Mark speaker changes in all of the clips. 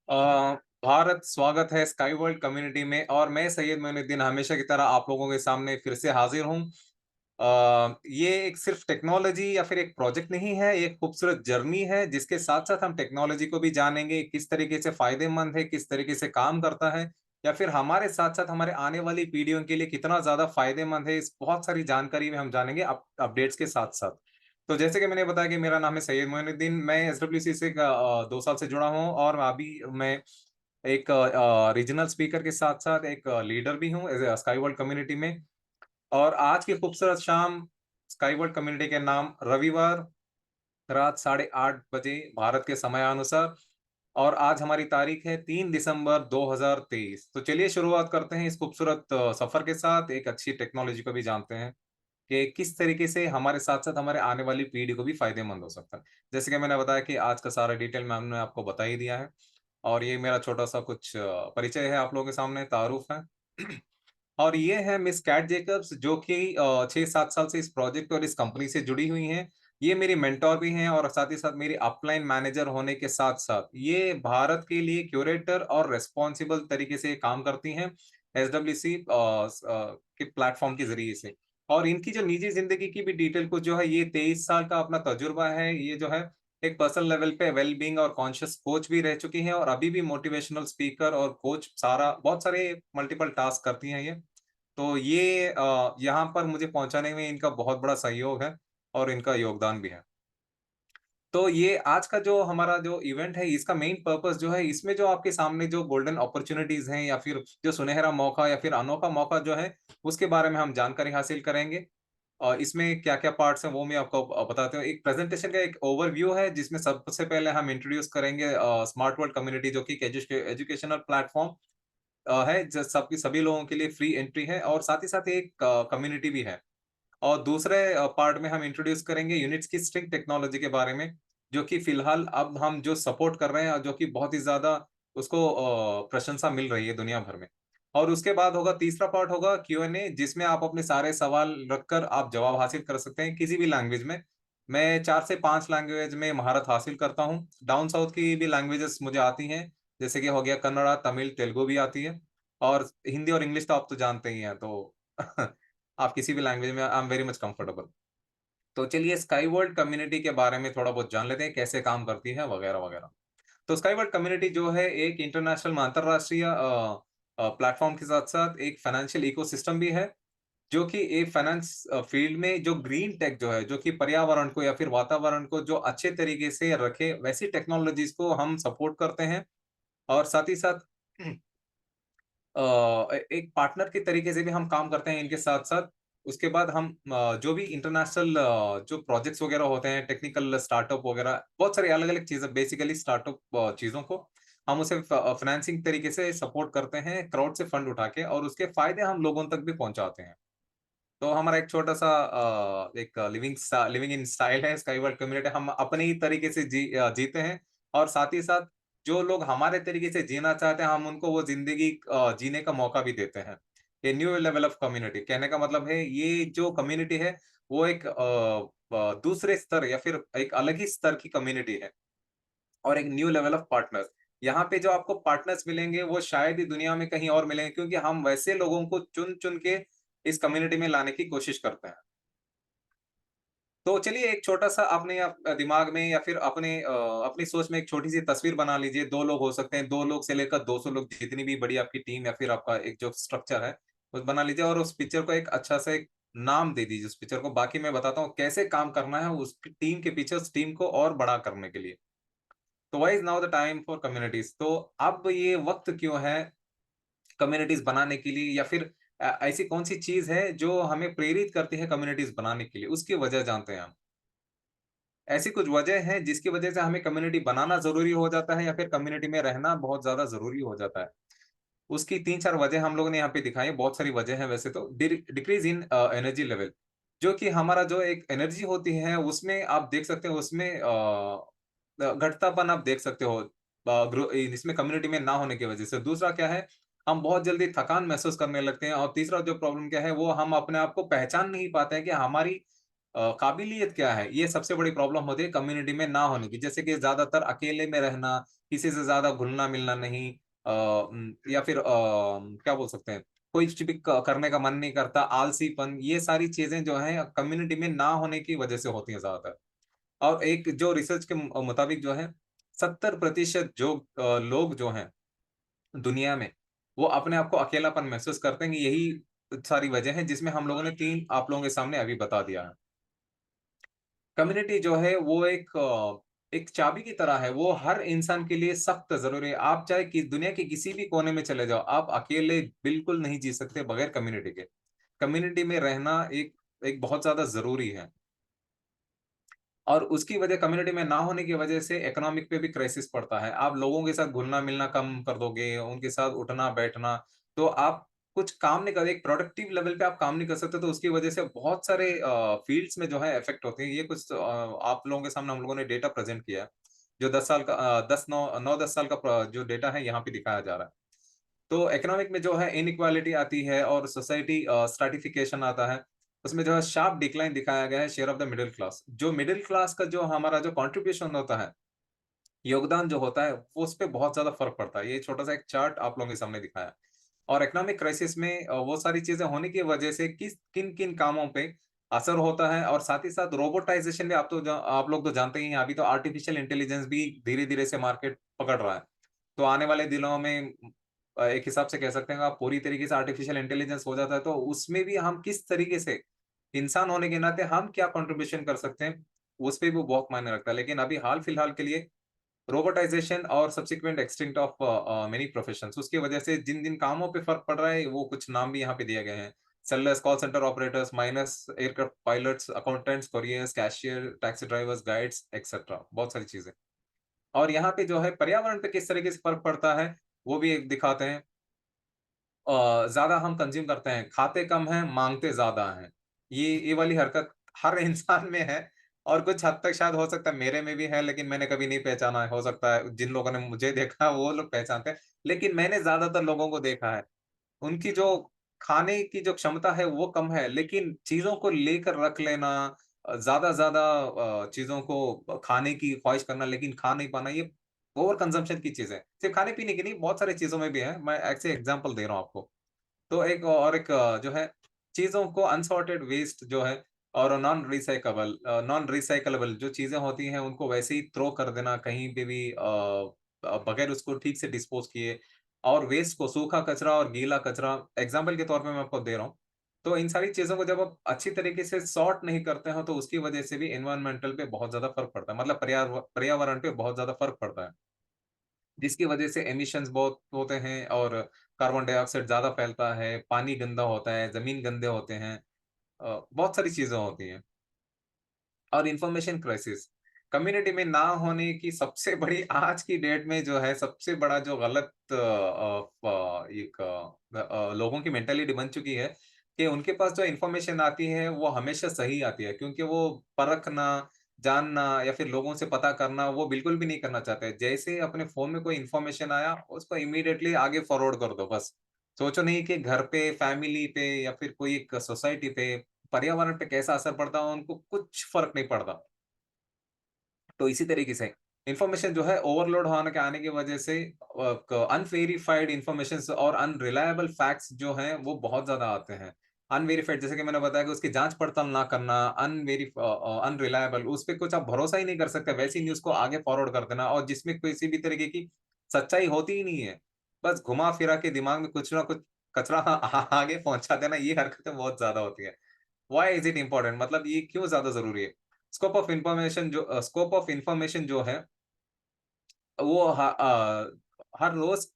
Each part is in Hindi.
Speaker 1: अ, भारत स्वागत है स्काई वर्ल्ड कम्युनिटी में और मैं सैयद मोइनुद्दीन हमेशा की तरह आप लोगों के सामने फिर से हाजिर हूँ। ये एक सिर्फ टेक्नोलॉजी या फिर एक प्रोजेक्ट नहीं है, ये एक खूबसूरत जर्नी है जिसके साथ-साथ हम टेक्नोलॉजी को भी जानेंगे, किस तरीके से फ़ायदेमंद है, किस तरीके से काम करता है या फिर हमारे साथ-साथ हमारे आने वाली पीढ़ियों के लिए कितना ज़्यादा फ़ायदेमंद है, इस बहुत सारी जानकारी में हम जानेंगे अपडेट्स के साथ-साथ। तो जैसे कि मैंने बताया कि मेरा नाम है सैयद मोइनुद्दीन, मैं एसडब्ल्यूसी से 2 साल से जुड़ा हूँ और अभी मैं एक रीजनल स्पीकर के साथ-साथ एक लीडर भी हूँ स्काई वर्ल्ड कम्युनिटी में। और आज की खूबसूरत शाम स्काई वर्ल्ड कम्युनिटी के नाम रविवार रात 8:30 बजे भारत के समयानुसार और आज हमारी तारीख है 3 दिसंबर 2023। तो चलिए शुरुआत करते हैं इस खूबसूरत सफ़र के साथ, एक अच्छी टेक्नोलॉजी को भी जानते हैं कि किस तरीके से हमारे साथ-साथ हमारे आने वाली पीढ़ी को भी फ़ायदेमंद हो सकता है। जैसे कि मैंने बताया कि आज का सारा डिटेल में हमने आपको बता ही दिया है और ये मेरा छोटा-सा कुछ परिचय है आप लोगों के सामने, तारुफ है। और ये है मिस कैट जेकब्स जो कि 6-7 साल से इस प्रोजेक्ट और इस कंपनी से जुड़ी हुई हैं। ये मेरी मेंटर भी हैं और साथ ही साथ मेरी अपलाइन मैनेजर होने के साथ-साथ ये भारत के लिए क्यूरेटर और रिस्पॉन्सिबल तरीके से काम करती हैं एसडब्ल्यूसी के प्लेटफ़ॉर्म के ज़रिए से। और इनकी जो निजी ज़िंदगी की भी डिटेल कुछ जो है ये 23 साल का अपना तजुर्बा है। ये जो है एक पर्सनल लेवल पे वेल बीइंग और कॉन्शियस कोच भी रह चुकी हैं और अभी भी मोटिवेशनल स्पीकर और कोच सारा बहुत सारे मल्टीपल टास्क करती हैं ये। तो ये यहाँ पर मुझे पहुँचाने में इनका बहुत बड़ा सहयोग है और इनका योगदान भी है। तो ये आज का जो हमारा जो इवेंट है, इसका मेन पर्पस जो है, इसमें जो आपके सामने जो गोल्डन अपॉर्च्युनिटीज़ हैं या फिर जो सुनहरा मौका या फिर अनोखा मौका जो है, उसके बारे में हम जानकारी हासिल करेंगे। इसमें क्या-क्या पार्ट्स हैं, वो मैं आपको बताता हूँ। एक प्रेज़ेंटेशन का एक ओवरव्यू है, जिसमें सबसे पहले हम इंट्रोड्यूस करेंगे स्मार्ट वर्ल्ड कम्युनिटी जो कि एक एजुकेशनल प्लेटफ़ॉर्म है, ज सबकी सभी लोगों के लिए फ्री एंट्री है और साथ ही साथ एक कम्युनिटी भी है। और दूसरे पार्ट में हम इंट्रोड्यूस करेंगे यूनिट्स की स्ट्रिंग टेक्नोलॉजी के बारे में, जो कि फ़िलहाल अब हम जो सपोर्ट कर रहे हैं और जो कि बहुत ही ज़्यादा उसको प्रशंसा मिल रही है दुनिया भर में। और उसके बाद होगा तीसरा पार्ट होगा क्यू-एन-ए जिसमें आप अपने सारे सवाल रखकर आप जवाब हासिल कर सकते हैं किसी भी लैंग्वेज में। मैं 4 से 5 लैंग्वेज में महारत हासिल करता हूँ। डाउन साउथ की भी लैंग्वेजेज़ मुझे आती हैं, जैसे कि हो गया कन्नड़ा, तमिल, तेलुगु भी आती है और हिंदी और इंग्लिश तो आप तो जानते ही हैं, तो आप किसी भी लैंग्वेज में I am very much comfortable. तो चलिए स्काई वर्ल्ड कम्युनिटी के बारे में थोड़ा बहुत जान लेते हैं, कैसे काम करती है वगैरह-वगैरह। तो स्काई वर्ल्ड कम्युनिटी जो है एक इंटरनेशनल में अंतरराष्ट्रीय प्लेटफ़ॉर्म के साथ-साथ एक फाइनेंशियल इकोसिस्टम भी है, जो कि एक फाइनेंस फ़ील्ड में जो ग्रीन टेक जो है, जो कि पर्यावरण को या फिर वातावरण को जो अच्छे तरीके से रखे, वैसी टेक्नोलॉजीज़ को हम सपोर्ट करते हैं और साथ ही साथ एक पार्टनर के तरीके से भी हम काम करते हैं इनके साथ-साथ। उसके बाद हम जो भी इंटरनेशनल जो प्रोजेक्ट्स वगैरह होते हैं, टेक्निकल स्टार्टअप वगैरह, बहुत सारी अलग-अलग चीज़ें बेसिकली स्टार्टअप चीज़ों को हम उसे फाइनेंसिंग तरीके से सपोर्ट करते हैं, क्राउड से फंड उठा के और उसके फ़ायदे हम लोगों तक भी पहुँचाते हैं। तो हमारा एक छोटा-सा एक लिविंग इन स्टाइल है स्काई वर्ल्ड कम्युनिटी। हम अपने ही तरीके से जीते हैं और साथ ही साथ जो लोग हमारे तरीके से जीना चाहते हैं, हम उनको वो ज़िंदगी जीने का मौका भी देते हैं। ये न्यू लेवल ऑफ कम्युनिटी कहने का मतलब है, ये जो कम्युनिटी है, वो एक दूसरे स्तर या फिर एक अलग ही स्तर की कम्युनिटी है और एक न्यू लेवल ऑफ पार्टनर्स। यहाँ पे जो आपको पार्टनर्स मिलेंगे, वो शायद ही दुनिया में कहीं और मिलेंगे क्योंकि हम वैसे लोगों को चुन-चुन के इस कम्युनिटी में लाने की कोशिश करते हैं। तो चलिए एक छोटा-सा अपने दिमाग में या फिर अपनी सोच में एक छोटी-सी तस्वीर बना लीजिए। 2 लोग हो सकते हैं, 2 लोग से लेकर 200 लोग, जितनी भी बड़ी आपकी टीम या फिर आपका एक जो स्ट्रक्चर है, वो बना लीजिए और उस पिक्चर को एक अच्छा-सा एक नाम दे दीजिए उस पिक्चर को। बाकी मैं बताता हूँ कैसे काम करना है उस टीम के पीछे, उस टीम को और बड़ा करने के लिए। तो why is now the time for communities. तो अब ये वक़्त क्यों है कम्युनिटीज़ बनाने के लिए या फिर ऐसी कौन-सी चीज़ है जो हमें प्रेरित करती है कम्युनिटीज़ बनाने के लिए? उसकी वजह जानते हैं हम। ऐसी कुछ वजह हैं जिसकी वजह से हमें कम्युनिटी बनाना ज़रूरी हो जाता है या फिर कम्युनिटी में रहना बहुत ज़्यादा ज़रूरी हो जाता है। उसकी 3-4 वजह हम लोगों ने यहाँ पे दिखाई हैं, बहुत सारी वजह हैं वैसे तो। डिक्रीज़ इन एनर्जी लेवल, जो कि हमारा जो एक एनर्जी होती है उसमें आप देख सकते हो, उसमें घटतापन आप देख सकते हो इसमें कम्युनिटी में ना होने की वजह से। दूसरा क्या है, हम बहुत जल्दी थकान महसूस करने लगते हैं और तीसरा जो प्रॉब्लम क्या है, वो हम अपने आप को पहचान नहीं पाते हैं कि हमारी काबिलियत क्या है, ये सबसे बड़ी प्रॉब्लम होती है कम्युनिटी में ना होने की। जैसे कि ज़्यादातर अकेले में रहना, किसी से ज़्यादा घुलना-मिलना नहीं, या फिर क्या बोल सकते हैं, कोई कुछ भी क करने का मन नहीं करता, आलसीपन, ये सारी चीज़ें जो हैं कम्युनिटी में ना होने की वजह से होती हैं ज़्यादातर। और एक जो रिसर्च के मुताबिक जो है 70% जो लोग जो हैं दुनिया में, वो अपने आप को अकेलापन महसूस करते हैं। यही सारी वजह है जिसमें हम लोगों ने 3 आप लोगों के सामने अभी बता दिया है। कम्युनिटी जो है वो एक चाबी की तरह है, वो हर इंसान के लिए सख्त ज़रूरी है। आप चाहे कि दुनिया के किसी भी कोने में चले जाओ, आप अकेले बिल्कुल नहीं जी सकते बगैर कम्युनिटी के। कम्युनिटी में रहना एक एक बहुत ज़्यादा ज़रूरी है। और उसकी वजह कम्युनिटी में ना होने की वजह से इकोनॉमिक पे भी क्राइसिस पड़ता है। आप लोगों के साथ घुलना-मिलना कम कर दोगे, उनके साथ उठना-बैठना, तो आप कुछ काम नहीं कर एक प्रोडक्टिव लेवल पे आप काम नहीं कर सकते, तो उसकी वजह से बहुत सारे फ़ील्ड्स में जो है इफ़ेक्ट होते हैं। ये कुछ आप लोगों के सामने हम लोगों ने डेटा प्रेज़ेंट किया है, जो 10 साल का 10 9 9-10 साल का जो डेटा है यहाँ पे दिखाया जा रहा है। तो इकोनॉमिक में जो है इनइक्वालिटी आती है और सोसाइटी स्ट्रैटिफिकेशन आता है। उसमें जो है शार्प डिक्लाइन दिखाया गया है share of the middle class. जो मिडल क्लास का जो हमारा जो कंट्रीब्यूशन होता है, योगदान जो होता है, वो उसपे बहुत ज़्यादा फ़र्क पड़ता है। ये छोटा-सा एक चार्ट आप लोगों के सामने दिखाया है। और इकोनॉमिक क्राइसिस में वो सारी चीज़ें होने की वजह से किन-किन कामों पे असर होता है और साथ ही साथ रोबोटाइज़ेशन भी आप लोग तो जानते ही हैं, अभी तो आर्टिफ़िशियल इंटेलिजेंस भी धीरे-धीरे से मार्केट पकड़ रहा है। तो आने वाले दिनों में एक हिसाब से कह सकते हैं आप पूरी तरीके से आर्टिफ़िशियल इंटेलिजेंस हो जाता है, तो उसमें भी हम किस तरीके से इंसान होने के नाते हम क्या कंट्रीब्यूशन कर सकते हैं, उस पे भी बहुत मायने रखता है। लेकिन अभी हाल-फिलहाल के लिए रोबोटाइज़ेशन और subsequent extinct of many professions उसकी वजह से जिन-जिन कामों पे फ़र्क पड़ रहा है, वो कुछ नाम भी यहाँ पे दिए गए हैं। Sellers, call centre operators, miners, aircraft pilots, accountants, couriers, cashier, taxi drivers, guides etcetera बहुत सारी चीज़ें। और यहाँ पे जो है पर्यावरण पे किस तरीके से फ़र्क पड़ता है, वो भी एक दिखाते हैं। ज़्यादा हम कंज़्यूम करते हैं, खाते कम हैं, माँगते ज़्यादा हैं। ये वाली हरकत हर इंसान में है और कुछ हद तक शायद हो सकता है मेरे में भी है, लेकिन मैंने कभी नहीं पहचाना है। हो सकता है जिन लोगों ने मुझे देखा वो लोग पहचानते हैं, लेकिन मैंने ज़्यादातर लोगों को देखा है। उनकी जो खाने की जो क्षमता है वो कम है, लेकिन चीज़ों को लेकर रख लेना ज़्यादा-ज़्यादा चीज़ों को खाने की ख़्वाहिश करना लेकिन खा नहीं पाना, ये ओवर कंज़म्पशन की चीज़ है। सिर्फ़ खाने-पीने की नहीं, बहुत सारी चीज़ों में भी है। मैं ऐसे एग्ज़ाम्पल दे रहा हूँ आपको। तो एक जो है चीज़ों को अनसॉर्टेड वेस्ट जो है और नॉन रिसाइक्लेबल जो चीज़ें होती हैं उनको वैसे ही थ्रो कर देना कहीं पे भी बगैर उसको ठीक से डिस्पोज़ किए और वेस्ट को सूखा कचरा और गीला कचरा एग्ज़ाम्पल के तौर पे मैं आपको दे रहा हूँ। तो इन सारी चीज़ों को जब आप अच्छी तरीके से सॉर्ट नहीं करते हो तो उसकी वज़ह से भी एनवायरनमेंटल पे बहुत ज़्यादा फ़र्क पड़ता है। मतलब पर्यावरण पे बहुत ज़्यादा फ़र्क पड़ता है। जिसकी वजह से एमिशंस बहुत होते हैं और कार्बन डाइऑक्साइड ज़्यादा फैलता है, पानी गंदा होता है, ज़मीन गंदे होते हैं। बहुत सारी चीज़ें होती हैं। और इन्फॉर्मेशन क्राइसिस, कम्युनिटी में ना होने की सबसे बड़ी आज की डेट में जो है सबसे बड़ा जो गलत लोगों की मेंटालिटी बन चुकी है कि उनके पास जो इन्फॉर्मेशन आती है वो हमेशा सही आती है क्योंकि वो परखना, जानना या फिर लोगों से पता करना वो बिल्कुल भी नहीं करना चाहते। जैसे ही अपने फ़ोन में कोई इन्फॉर्मेशन आया उसको इमीडिएटली आगे फॉरवर्ड कर दो बस। सोचो नहीं कि घर पे, फैमिली पे या फिर कोई एक सोसाइटी पे पर्यावरण पे कैसा असर पड़ता है, उनको कुछ फ़र्क नहीं पड़ता। तो इसी तरीके से इन्फॉर्मेशन जो है ओवरलोड होने के आने की वजह से अनवेरिफाइड इन्फॉर्मेशंस और अनरिलायबल फैक्ट्स जो हैं, वो बहुत ज़्यादा आते हैं। अनवेरिफाइड जैसे कि मैंने बताया कि उसकी जाँच-पड़ताल ना करना, अनरिलायबल उस पे कुछ आप भरोसा ही नहीं कर सकते, वैसी न्यूज़ को आगे फॉरवर्ड कर देना और जिसमें किसी भी तरीके की सच्चाई होती ही नहीं है। बस घुमा-फिरा के दिमाग में कुछ ना कुछ कचरा आगे पहुँचा देना, ये हरकतें बहुत ज़्यादा होती हैं। व्हाई इज़ इट इम्पोर्टेंट मतलब ये क्यों ज़्यादा ज़रूरी है? स्कोप ऑफ इन्फॉर्मेशन जो है वो हर रोज़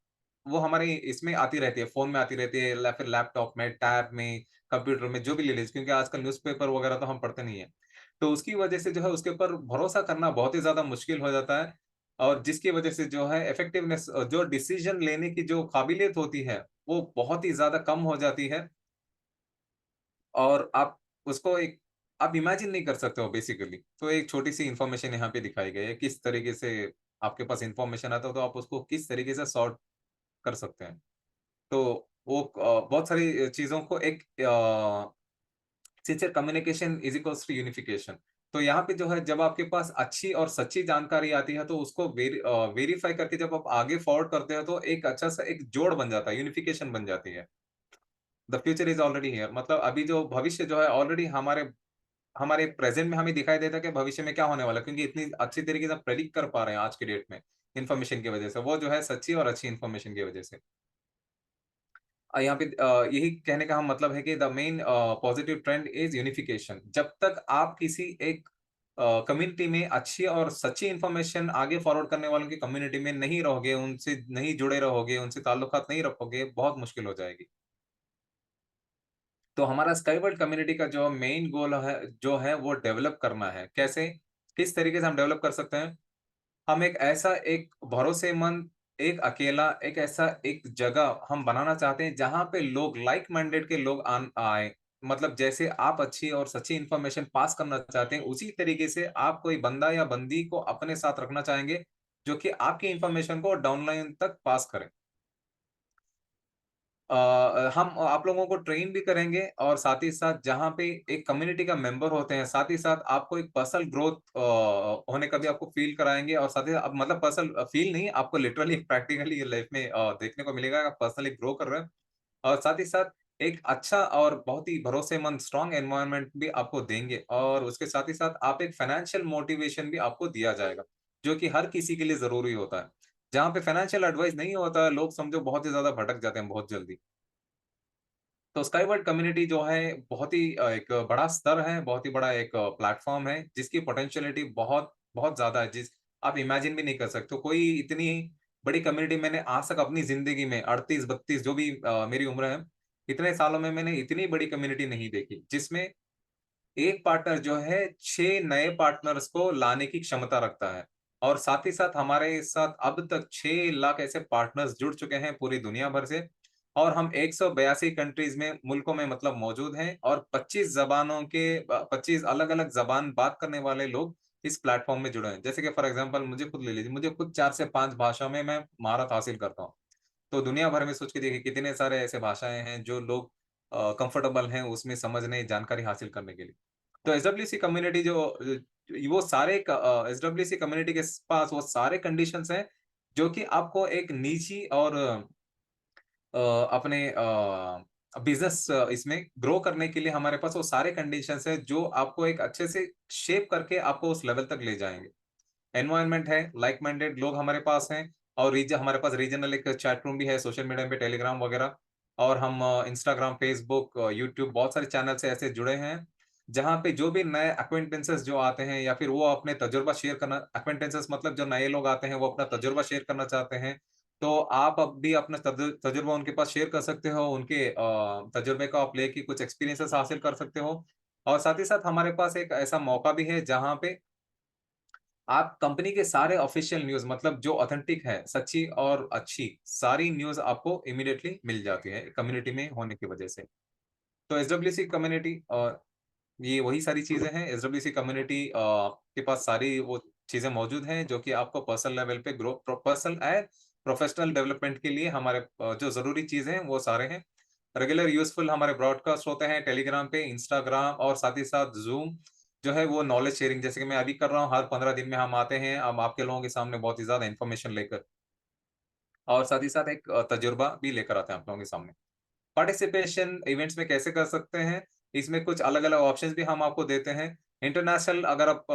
Speaker 1: वो हमारे इसमें आती रहती है, फ़ोन में आती रहती है या फिर लैपटॉप में, टैब में, कंप्यूटर में जो भी ले लीजिए क्योंकि आजकल न्यूज़पेपर वगैरह तो हम पढ़ते नहीं हैं। तो उसकी वजह से जो है उसके ऊपर भरोसा करना बहुत ही ज़्यादा मुश्किल हो जाता है और जिसकी वजह से जो है इफेक्टिवनेस जो डिसीज़न लेने की जो काबिलियत होती है, वो बहुत ही ज़्यादा कम हो जाती है और आप उसको एक आप इमेजिन नहीं कर सकते हो बेसिकली। तो एक छोटी-सी इन्फॉर्मेशन यहाँ पे दिखाई गई है, किस तरीके से आपके पास इन्फॉर्मेशन आता है तो आप उसको किस तरीके से सॉर्ट कर सकते हैं। तो वो बहुत सारी चीज़ों को एक sincere communication is equals to unification. तो यहाँ पे जो है जब आपके पास अच्छी और सच्ची जानकारी आती है तो उसको वेरीफाई करके जब आप आगे फॉरवर्ड करते हो तो एक अच्छा सा एक जोड़ बन जाता है, यूनिफिकेशन बन जाती है। The future is already here, मतलब अभी जो भविष्य जो है ऑलरेडी हमारे हमारे प्रेजेंट में हमें दिखाई देता है कि भविष्ष्य में क्या होने वाला है, क्योंकि इतनी अच्छी तरीके से प्रेडिक्ट कर पा रहे हैं आज के डेट में इन्फॉर्मेशन की वजह से, वो जो है सच्ची और अच्छी इन्फॉर्मेशन की वजह से। यहाँ पे यही कहने का हम मतलब है कि the main positive trend is unification. जब तक आप किसी एक कम्युनिटी में अच्छी और सच्ची इन्फॉर्मेशन आगे फॉरवर्ड करने वालों की कम्युनिटी में नहीं रहोगे, उनसे नहीं जुड़े रहोगे, उनसे ताल्लुकात नहीं रखोगे, बहुत मुश्किल हो जाएगी। तो हमारा स्काई वर्ल्ड कम्युनिटी का जो मेन गोल है जो है वो डेवलप करना है। कैसे? किस तरीके से हम डेवलप कर सकते हैं? हम एक ऐसा एक भरोसेमंद, एक अकेला, एक ऐसा एक जगह हम बनाना चाहते हैं जहाँ पे लोग लाइक माइंडेड के लोग आए। मतलब जैसे आप अच्छी और सच्ची इन्फॉर्मेशन पास करना चाहते हैं, उसी तरीके से आप कोई बंदा या बंदी को अपने साथ रखना चाहेंगे, जो कि आपकी इन्फॉर्मेशन को डाउनलाइन तक पास करे। हम आप लोगों को ट्रेन भी करेंगे और साथ ही साथ जहाँ पे एक कम्युनिटी का मेंबर होते हैं, साथ ही साथ आपको एक पर्सनल ग्रोथ होने का भी आपको फील कराएँगे और साथ ही अब मतलब पर्सनल फील नहीं, आपको लिटरली प्रैक्टिकली लाइफ में देखने को मिलेगा कि आप पर्सनली ग्रो कर रहे हैं और साथ ही साथ एक अच्छा और बहुत ही भरोसेमंद स्ट्रॉन्ग एनवायरनमेंट भी आपको देंगे और उसके साथ ही साथ आप एक फाइनेंशियल मोटिवेशन भी आपको दिया जाएगा, जो कि हर किसी के लिए ज़रूरी होता है। जहाँ पे फाइनेंशियल एडवाइस नहीं होता है, लोग समझो बहुत ही ज़्यादा भटक जाते हैं बहुत जल्दी। तो स्काई वर्ल्ड कम्युनिटी जो है बहुत ही एक बड़ा स्तर है, बहुत ही बड़ा एक प्लेटफ़ॉर्म है, जिसकी पोटेंशियलिटी बहुत, बहुत ज़्यादा है, जिस आप इमेजिन भी नहीं कर सकते हो। कोई इतनी बड़ी कम्युनिटी मैंने आज तक अपनी ज़िंदगी में 38-32 जो भी मेरी उम्र है, इतने सालों में मैंने इतनी बड़ी कम्युनिटी नहीं देखी, जिसमें एक पार्टनर जो है 6 नए पार्टनर्स को लाने की क्षमता रखता है और साथ ही साथ हमारे साथ अब तक 6 लाख ऐसे पार्टनर्स जुड़ चुके हैं पूरी दुनिया भर से और हम 182 कंट्रीज में मुल्कों में मतलब मौजूद हैं और 25 ज़बानों के 25 अलग-अलग ज़बान बात करने वाले लोग इस प्लेटफ़ॉर्म में जुड़े हैं। जैसे कि फॉर एग्ज़ाम्पल मुझे खुद ले लीजिए, मुझे खुद 4 से 5 भाषाओं में मैं महारत हासिल करता हूँ। तो दुनिया भर में सोच के देखिए कितने सारे ऐसे भाषाएँ हैं जो लोग कंफर्टेबल हैं उसमें समझने, जानकारी हासिल करने के लिए। तो एसडब्ल्यूसी कम्युनिटी जो वो सारे एसडब्ल्यूसी कम्युनिटी के पास वो सारे कंडीशंस हैं, जो कि आपको एक निजी और अपने बिज़नेस इसमें ग्रो करने के लिए हमारे पास वो सारे कंडीशंस हैं, जो आपको एक अच्छे से शेप करके आपको उस लेवल तक ले जाएँगे। एनवायरनमेंट है, लाइक माइंडेड लोग हमारे पास हैं और हमारे पास रीजनल एक चैट रूम भी है सोशल मीडिया पे टेलीग्राम वगैरह और हम इंस्टाग्राम, फेसबुक, यूट्यूब बहुत सारे चैनल से ऐसे जुड़े हैं, जहाँ पे जो भी नए एक्quaintances जो आते हैं या फिर वो अपने तजुर्बा शेयर करना एक्quaintances मतलब जो नए लोग आते हैं, वो अपना तजुर्बा शेयर करना चाहते हैं, तो आप अब भी अपना तजुर्बा उनके पास शेयर कर सकते हो, उनके तजुर्बे को आप लेके कुछ एक्सपीरियंसेस हासिल कर सकते हो और साथ ही साथ हमारे पास एक ऐसा मौका भी है, जहाँ पे आप कंपनी के सारे ऑफिशियल न्यूज़ मतलब जो ऑथेंटिक है, सच्ची और अच्छी, सारी न्यूज़ आपको इमीडिएटली मिल जाती है, कम्युनिटी में होने की वजह से। तो एसडब्ल्यूसी कम्युनिटी ये वही सारी चीज़ें हैं, एसडब्ल्यूसी कम्युनिटी के पास सारी वो चीज़ें मौजूद हैं, जो कि आपको पर्सनल लेवल पे पर्सनल एंड प्रोफेशनल डेवलपमेंट के लिए हमारे जो ज़रूरी चीज़ें हैं, वो सारे हैं। रेगुलर यूज़फुल हमारे ब्रॉडकास्ट होते हैं टेलीग्राम पे, इंस्टाग्राम और साथ ही साथ ज़ूम जो है वो नॉलेज शेयरिंग जैसे कि मैं अभी कर रहा हूँ, हर 15 दिन में हम आते हैं, हम आपके लोगों के सामने बहुत ही ज़्यादा इन्फॉर्मेशन लेकर और साथ ही साथ एक तजुर्बा भी लेकर आते हैं आप लोगों के सामने। पार्टिसिपेशन इवेंट्स में कैसे कर सकते हैं? इसमें कुछ अलग-अलग ऑप्शंस भी हम आपको देते हैं। इंटरनेशनल अगर आप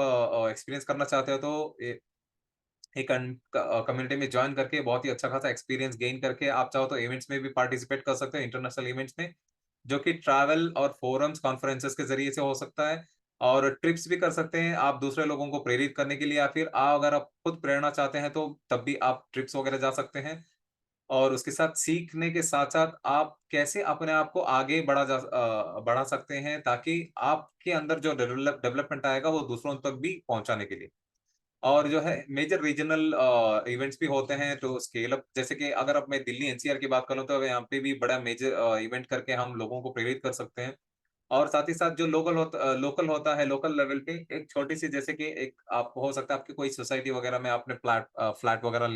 Speaker 1: एक्सपीरियंस करना चाहते हो तो एक कम्युनिटी में जॉइन करके बहुत ही अच्छा खासा एक्सपीरियंस गेन करके आप चाहो तो इवेंट्स में भी पार्टिसिपेट कर सकते हो, इंटरनेशनल इवेंट्स में। जो कि ट्रैवल और फ़ोरम्स, कॉन्फ्रेंसेस के ज़रिए से हो सकता है और ट्रिप्स भी कर सकते हैं आप दूसरे लोगों को प्रेरित करने के लिए या फिर अगर आप खुद प्रेरणा चाहते हैं तो तब भी आप ट्रिप्स वगैरह जा सकते हैं। और उसके साथ सीखने के साथ-साथ आप कैसे अपने आप को आगे बढ़ा सकते हैं ताकि आपके अंदर जो डेवलपमेंट आएगा वो दूसरों तक भी पहुँचाने के लिए। और जो है मेजर रीजनल इवेंट्स भी होते हैं तो स्केल अप जैसे कि अगर अब मैं दिल्ली एनसीआर की बात करूँ तो यहाँ पे भी बड़ा मेजर इवेंट करके हम लोगों को प्रेरित कर सकते हैं। और साथ ही साथ जो लोकल होता है लोकल लेवल पे एक छोटी-सी जैसे कि एक आप हो सकता है आपकी कोई सोसाइटी वगैरह में आपने फ्लैट वगैरह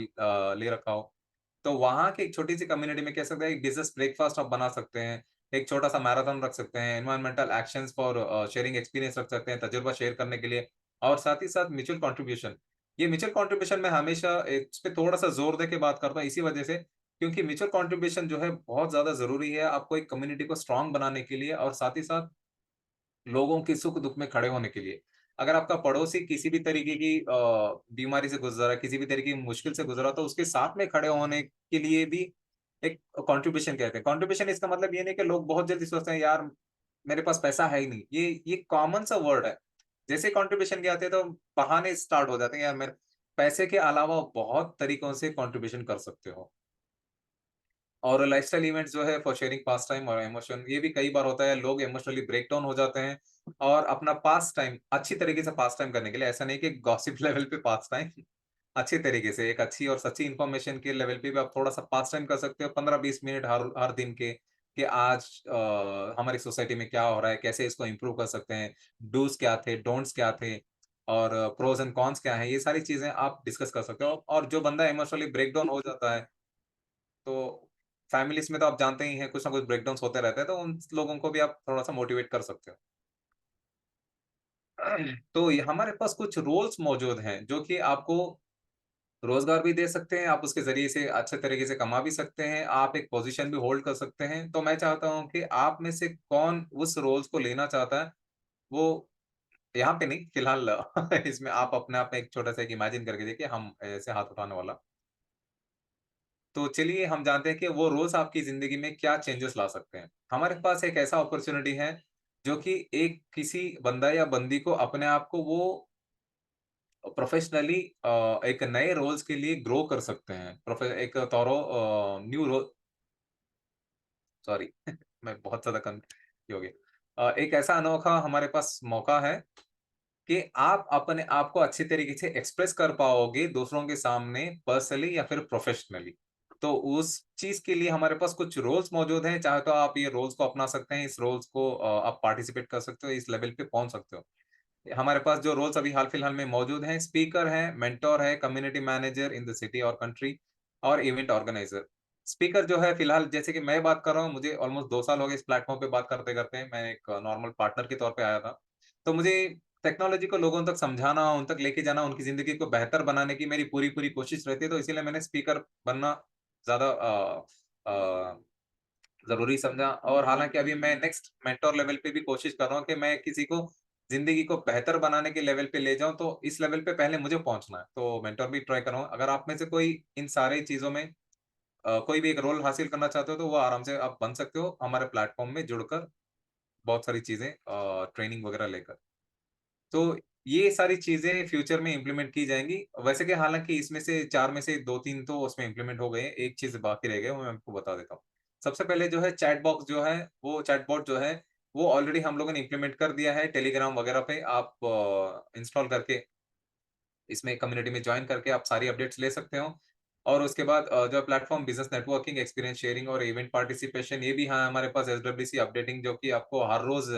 Speaker 1: ले रखा हो। तो वहाँ की एक छोटी-सी कम्युनिटी में कह सकते हैं एक बिज़नेस ब्रेकफ़ास्ट आप बना सकते हैं। एक छोटा-सा मैराथन रख सकते हैं, environmental actions for sharing experience रख सकते हैं, तजुर्बा शेयर करने के लिए और साथ ही साथ म्यूचुअल कंट्रीब्यूशन। ये म्यूचुअल कंट्रीब्यूशन मैं हमेशा इस पे थोड़ा-सा ज़ोर देके बात करता हूँ इसी वजह से, क्योंकि म्यूचुअल कंट्रीब्यूशन जो है बहुत ज़्यादा ज़रूरी है आपको एक कम्युनिटी को स्ट्रॉन्ग बनाने के लिए और साथ ही साथ लोगों के सुख-दुःख में खड़े होने के लिए। अगर आपका पड़ोसी किसी भी तरीके की बीमारी से गुज़र रहा है, किसी भी तरीके की मुश्किल से गुज़र रहा है, तो उसके साथ में खड़े होने के लिए भी एक कंट्रीब्यूशन कहते हैं। कंट्रीब्यूशन इसका मतलब ये नहीं कि लोग बहुत जल्दी सोचते हैं, यार मेरे पास पैसा है ही नहीं। ये कॉमन सा वर्ड है। जैसे ही कंट्रीब्यूशन के आते हैं, तो बहाने स्टार्ट हो जाते हैं, यार मेरे पैसे के अलावा बहुत तरीकों से कंट्रीब्यूशन कर सकते हो। और लाइफ़स्टाइल इवेंट्स जो है फॉर शेयरिंग पास टाइम और इमोशन, ये भी कई बार होता है, लोग इमोशनली ब्रेक डाउन हो जाते हैं और अपना पास टाइम अच्छी तरीके से पास टाइम करने के लिए, ऐसा नहीं कि गॉसिप लेवल पे पास टाइम, अच्छी तरीके से एक अच्छी और सच्ची इन्फॉर्मेशन के लेवल पे भी आप थोड़ा-सा पास टाइम कर सकते हो, 15-20 मिनट हर हर दिन के, कि आज हमारी सोसाइटी में क्या हो रहा है, कैसे इसको इम्प्रूव कर सकते हैं, डूज़ क्या थे, डोंट्स क्या थे और प्रोस एंड कॉन्स क्या हैं, ये सारी चीज़ें आप डिस्कस कर सकते हो। और जो बंदा इमोशनली ब्रेक डाउन हो जाता है, तो फैमिलीज़ में तो आप जानते ही हैं, कुछ ना कुछ ब्रेकडाउन्स होते रहते हैं, तो उन लोगों को भी आप थोड़ा-सा मोटिवेट कर सकते हो। तो ये हमारे पास कुछ रोल्स मौजूद हैं, जो कि आपको रोज़गार भी दे सकते हैं, आप उसके ज़रिए से अच्छे तरीके से कमा भी सकते हैं, आप एक पोज़ीशन भी होल्ड कर सकते हैं। तो मैं चाहता हूँ कि आप में से कौन उस रोल्स को लेना चाहता है, वो यहाँ पे नहीं, फिलहाल इसमें आप अपने आप में एक छोटा-सा एक इमेजिन करके देखिए, हम ऐसे हाथ उठाने वाला। तो चलिए हम जानते हैं कि वो रोज़ आपकी ज़िंदगी में क्या चेंजेस ला सकते हैं। हमारे पास एक ऐसा अपॉर्च्युनिटी है, जो कि एक किसी बंदा या बंदी को अपने आप को वो प्रोफ़ेशनली एक नए रोल्स के लिए ग्रो कर सकते हैं। एक न्यू रो सॉरी मैं बहुत ज़्यादा ये हो गया। एक ऐसा अनोखा हमारे पास मौका है कि आप अपने आप को अच्छी तरीके से एक्सप्रेस कर पाओगे दूसरों के सामने पर्सनली या फिर प्रोफेशनली। तो उस चीज़ के लिए हमारे पास कुछ रोल्स मौजूद हैं, चाहे तो आप ये रोल्स को अपना सकते हैं, इस रोल्स को आप पार्टिसिपेट कर सकते हो, इस लेवल पे पहुँच सकते हो। हमारे पास जो रोल्स अभी हाल-फिलहाल में मौजूद हैं, स्पीकर है, मेंटर है, community manager in the city और कंट्री और इवेंट ऑर्गेनाइज़र। स्पीकर जो है फिलहाल जैसे कि मैं बात कर रहा हूँ, मुझे ऑलमोस्ट 2 साल हो गए इस प्लेटफ़ॉर्म पे बात करते-करते, मैं एक नॉर्मल पार्टनर के तौर पे आया था। तो मुझे टेक्नोलॉजी को लोगों तक समझाना, उन तक लेके जाना, उनकी ज़िंदगी को बेहतर बनाने की मेरी पूरी-पूरी कोशिश रहती है, तो इसीलिए मैंने स्पीकर बनना ज़्यादा अ, ज़रूरी समझा और हालाँकि अभी मैं नेक्स्ट मेंटर लेवल पे भी कोशिश कर रहा हूँ कि मैं किसी को ज़िंदगी को बेहतर बनाने के लेवल पे ले जाऊँ, तो इस लेवल पे पहले मुझे पहुँचना है। तो मेंटर भी ट्राई कर रहा हूँ। अगर आप में से कोई इन सारी चीज़ों में कोई भी एक रोल हासिल करना चाहते हो, तो वो आराम से आप बन सकते हो, हमारे प्लेटफ़ॉर्म में जुड़कर बहुत सारी चीज़ें ट्रेनिंग वगैरह लेकर। तो ये सारी चीज़ें फ्यूचर में इम्प्लीमेंट की जाएँगी। वैसे कि हालाँकि इसमें से 4 में से 2-3 तो उसमें इम्प्लीमेंट हो गए हैं, एक चीज़ बाकी रह गया, वो मैं आपको बता देता हूँ। सबसे पहले जो है चैट बॉक्स जो है, वो चैटबॉट जो है, वो ऑलरेडी हम लोगों ने इम्प्लीमेंट कर दिया है टेलीग्राम वगैरह पे आप इंस्टॉल करके इसमें कम्युनिटी में जॉइन करके आप सारी अपडेट्स ले सकते हो। और उसके बाद जो platform business networking, experience sharing और इवेंट पार्टिसिपेशन ये भी है हमारे पास एसडब्ल्यूसी अपडेटिंग जो कि आपको हर रोज़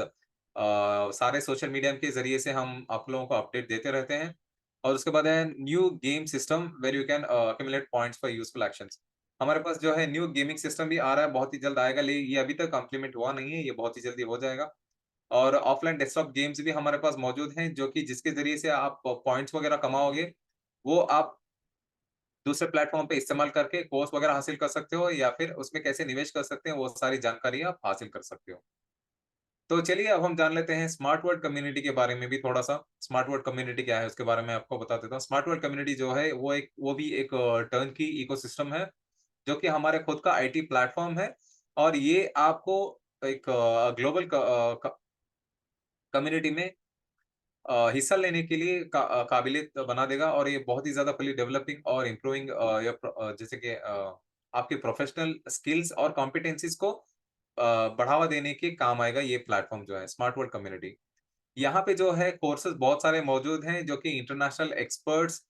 Speaker 1: सारे सोशल मीडिया के ज़रिए से हम आप लोगों को अपडेट देते रहते हैं। और उसके बाद है new game system where you can accumulate points for useful actions. हमारे पास जो है न्यू गेमिंग सिस्टम भी आ रहा है, बहुत ही जल्द आएगा ले ये अभी तक इम्प्लीमेंट हुआ नहीं है, ये बहुत ही जल्दी हो जाएगा। और ऑफलाइन डेस्कटॉप गेम्स भी हमारे पास मौजूद हैं, जो कि जिसके ज़रिए से आप पॉइंट्स वगैरह कमाओगे, वो आप दूसरे प्लेटफ़ॉर्म पे इस्तेमाल करके कोर्स वगैरह हासिल कर सकते हो या फिर उसमें कैसे निवेश कर सकते हैं, वो सारी जानकारी आप हासिल कर सकते हो। तो चलिए अब हम जान लेते हैं स्मार्ट वर्ल्ड कम्युनिटी के बारे में भी थोड़ा-सा। स्मार्ट वर्ल्ड कम्युनिटी क्या है, उसके बारे में आपको बता देता हूँ। स्मार्ट वर्ल्ड कम्युनिटी जो है, वो भी एक टर्नकी इकोसिस्टम है, जो कि हमारे खुद का आईटी प्लेटफ़ॉर्म है और ये आपको एक ग्लोबल कम्युनिटी में हिस्सा लेने के लिए काबिलियत बना देगा और ये बहुत ही ज़्यादा फुल्ली डेवलपिंग और इम्प्रूविंग जैसे कि आपके प्रोफेशनल स्किल्स और कॉम्पिटेंसीज़ को बढ़ावा देने के काम आएगा ये प्लेटफ़ॉर्म जो है स्मार्ट वर्ल्ड कम्युनिटी। यहाँ पे जो है कोर्सेज़ बहुत सारे मौजूद हैं जो कि इंटरनेशनल एक्सपर्ट्स